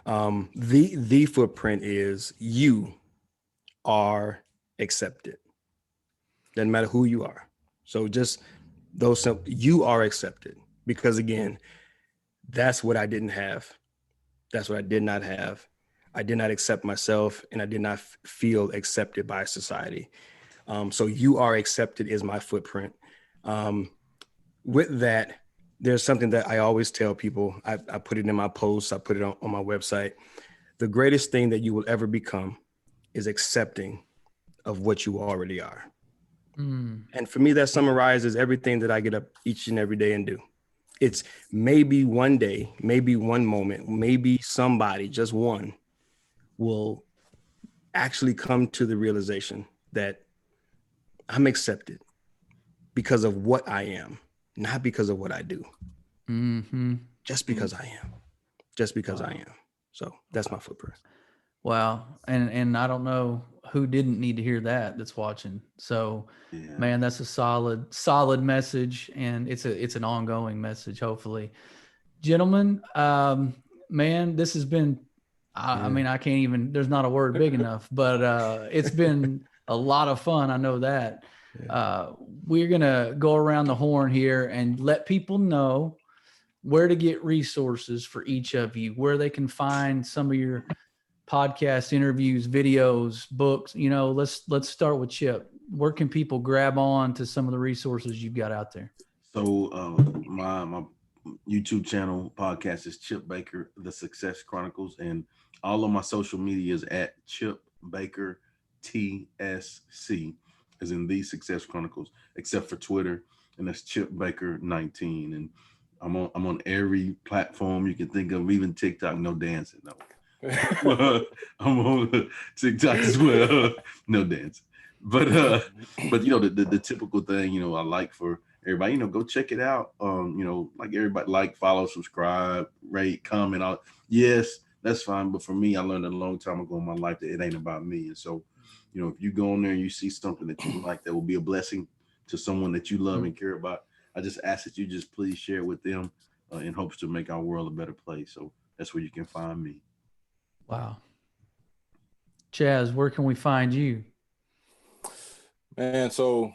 The footprint is you are accepted. Doesn't matter who you are. So just you are accepted, because again, That's what I didn't have. That's what I did not have. I did not accept myself, and I did not feel accepted by society. So you are accepted is my footprint. With that, there's something that I always tell people. I put it in my posts. I put it on my website. The greatest thing that you will ever become is accepting of what you already are. And for me, that summarizes everything that I get up each and every day and do. It's maybe one day, maybe one moment, maybe somebody, just one, will actually come to the realization that I'm accepted because of what I am, not because of what I do. Just because I am. Just because I am. So that's my footprint. Wow. And I don't know who didn't need to hear that's watching. So man, that's a solid message. And it's an ongoing message, hopefully. Gentlemen, man, this has been, I mean, I can't even, there's not a word big enough, but it's been a lot of fun. I know that. We're going to go around the horn here and let people know where to get resources for each of you, where they can find some of your podcast interviews, videos, books. Let's start with Chip. Where can people grab on to some of the resources you've got out there? So my YouTube channel podcast is Chip Baker, The Success Chronicles, and all of my social media is at Chip Baker TSC, as in The Success Chronicles, except for Twitter, and that's Chip Baker 19. And I'm on every platform you can think of, even TikTok. No dancing, no. I'm on TikTok as well. No dancing, but the typical thing, I like for everybody, go check it out. Like everybody, like, follow, subscribe, rate, comment out. Yes, that's fine. But for me, I learned a long time ago in my life that it ain't about me. And so, if you go on there and you see something that you like that will be a blessing to someone that you love and care about, I just ask that you just please share it with them in hopes to make our world a better place. So that's where you can find me. Wow. Chaz, where can we find you? Man, so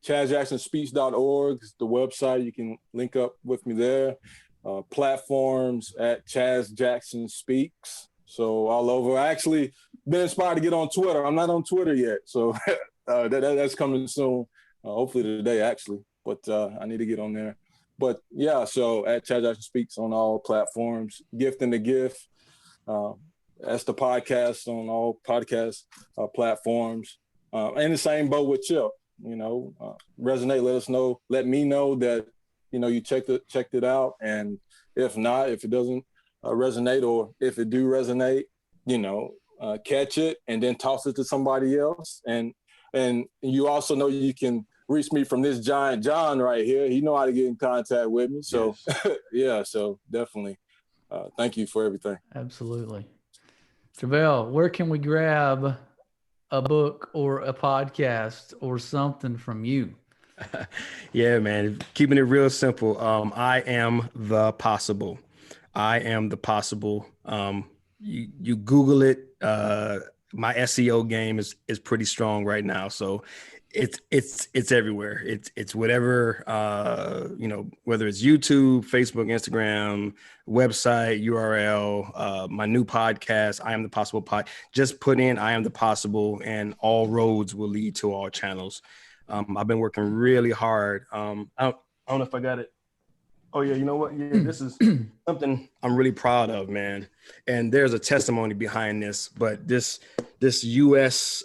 ChazJacksonSpeaks.org is the website. You can link up with me there. Platforms at Chaz Jackson Speaks. So all over. I actually been inspired to get on Twitter. I'm not on Twitter yet. So that's coming soon. Hopefully today, actually. But I need to get on there. But yeah, so at Chaz Jackson Speaks on all platforms. Gift and the Gift. That's the podcast on all podcast platforms. And the same boat with Chip, resonate, let us know, let me know that, you checked it out. And if not, if it doesn't resonate, or if it do resonate, catch it and then toss it to somebody else. And you also know you can reach me from this giant John right here. He know how to get in contact with me. So yes. Yeah, so definitely. Thank you for everything. Absolutely. Travell, where can we grab a book or a podcast or something from you? Yeah, man. Keeping it real simple. I am the possible. I am the possible. You Google it. My SEO game is pretty strong right now. So it's everywhere. It's whatever, whether it's YouTube, Facebook, Instagram, website, URL, my new podcast, I Am the Possible Pod. Just put in I Am the Possible and all roads will lead to all channels. I've been working really hard. I don't know if I got it. Oh yeah, you know what? Yeah, this is something I'm really proud of, man. And there's a testimony behind this, but this U.S.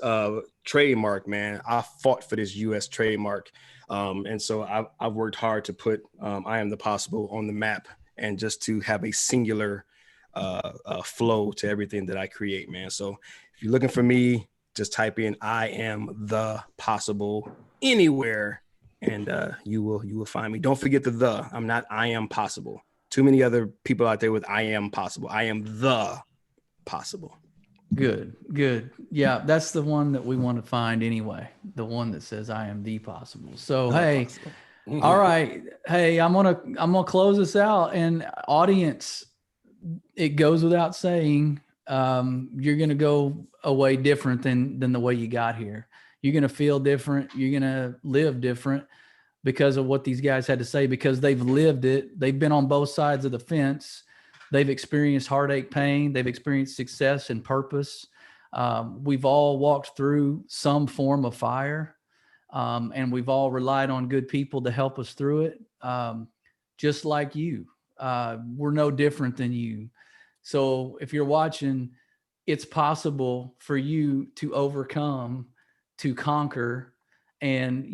Trademark, man, I fought for this U.S. trademark. And so I've worked hard to put I Am the Possible on the map and just to have a singular flow to everything that I create, man. So if you're looking for me, just type in I Am the Possible anywhere. And you will find me. Don't forget the. I'm not I Am Possible. Too many other people out there with I Am Possible. I am the possible. Good. Yeah, that's the one that we want to find anyway. The one that says I am the possible. So hey, all right. Hey, I'm gonna close this out. And audience, it goes without saying, you're gonna go away different than the way you got here. You're gonna feel different. You're gonna live different. because of what these guys had to say, because they've lived it. They've been on both sides of the fence. They've experienced heartache, pain. They've experienced success and purpose. We've all walked through some form of fire, and we've all relied on good people to help us through it, just like you. We're no different than you. So if you're watching, it's possible for you to overcome, to conquer, and,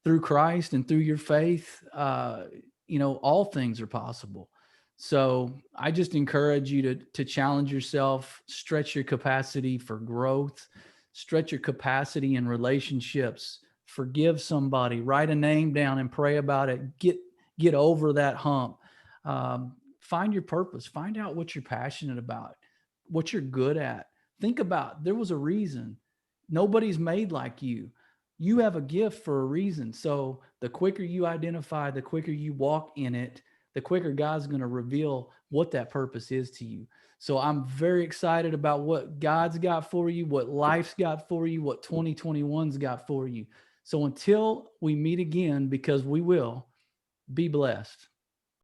through Christ and through your faith, all things are possible. So I just encourage you to challenge yourself, stretch your capacity for growth, stretch your capacity in relationships, forgive somebody, write a name down and pray about it. Get over that hump. Find your purpose, find out what you're passionate about, what you're good at. Think about, there was a reason. Nobody's made like you. You have a gift for a reason. So the quicker you identify, the quicker you walk in it, the quicker God's going to reveal what that purpose is to you. So I'm very excited about what God's got for you, what life's got for you, what 2021's got for you. So until we meet again, because we will, be blessed.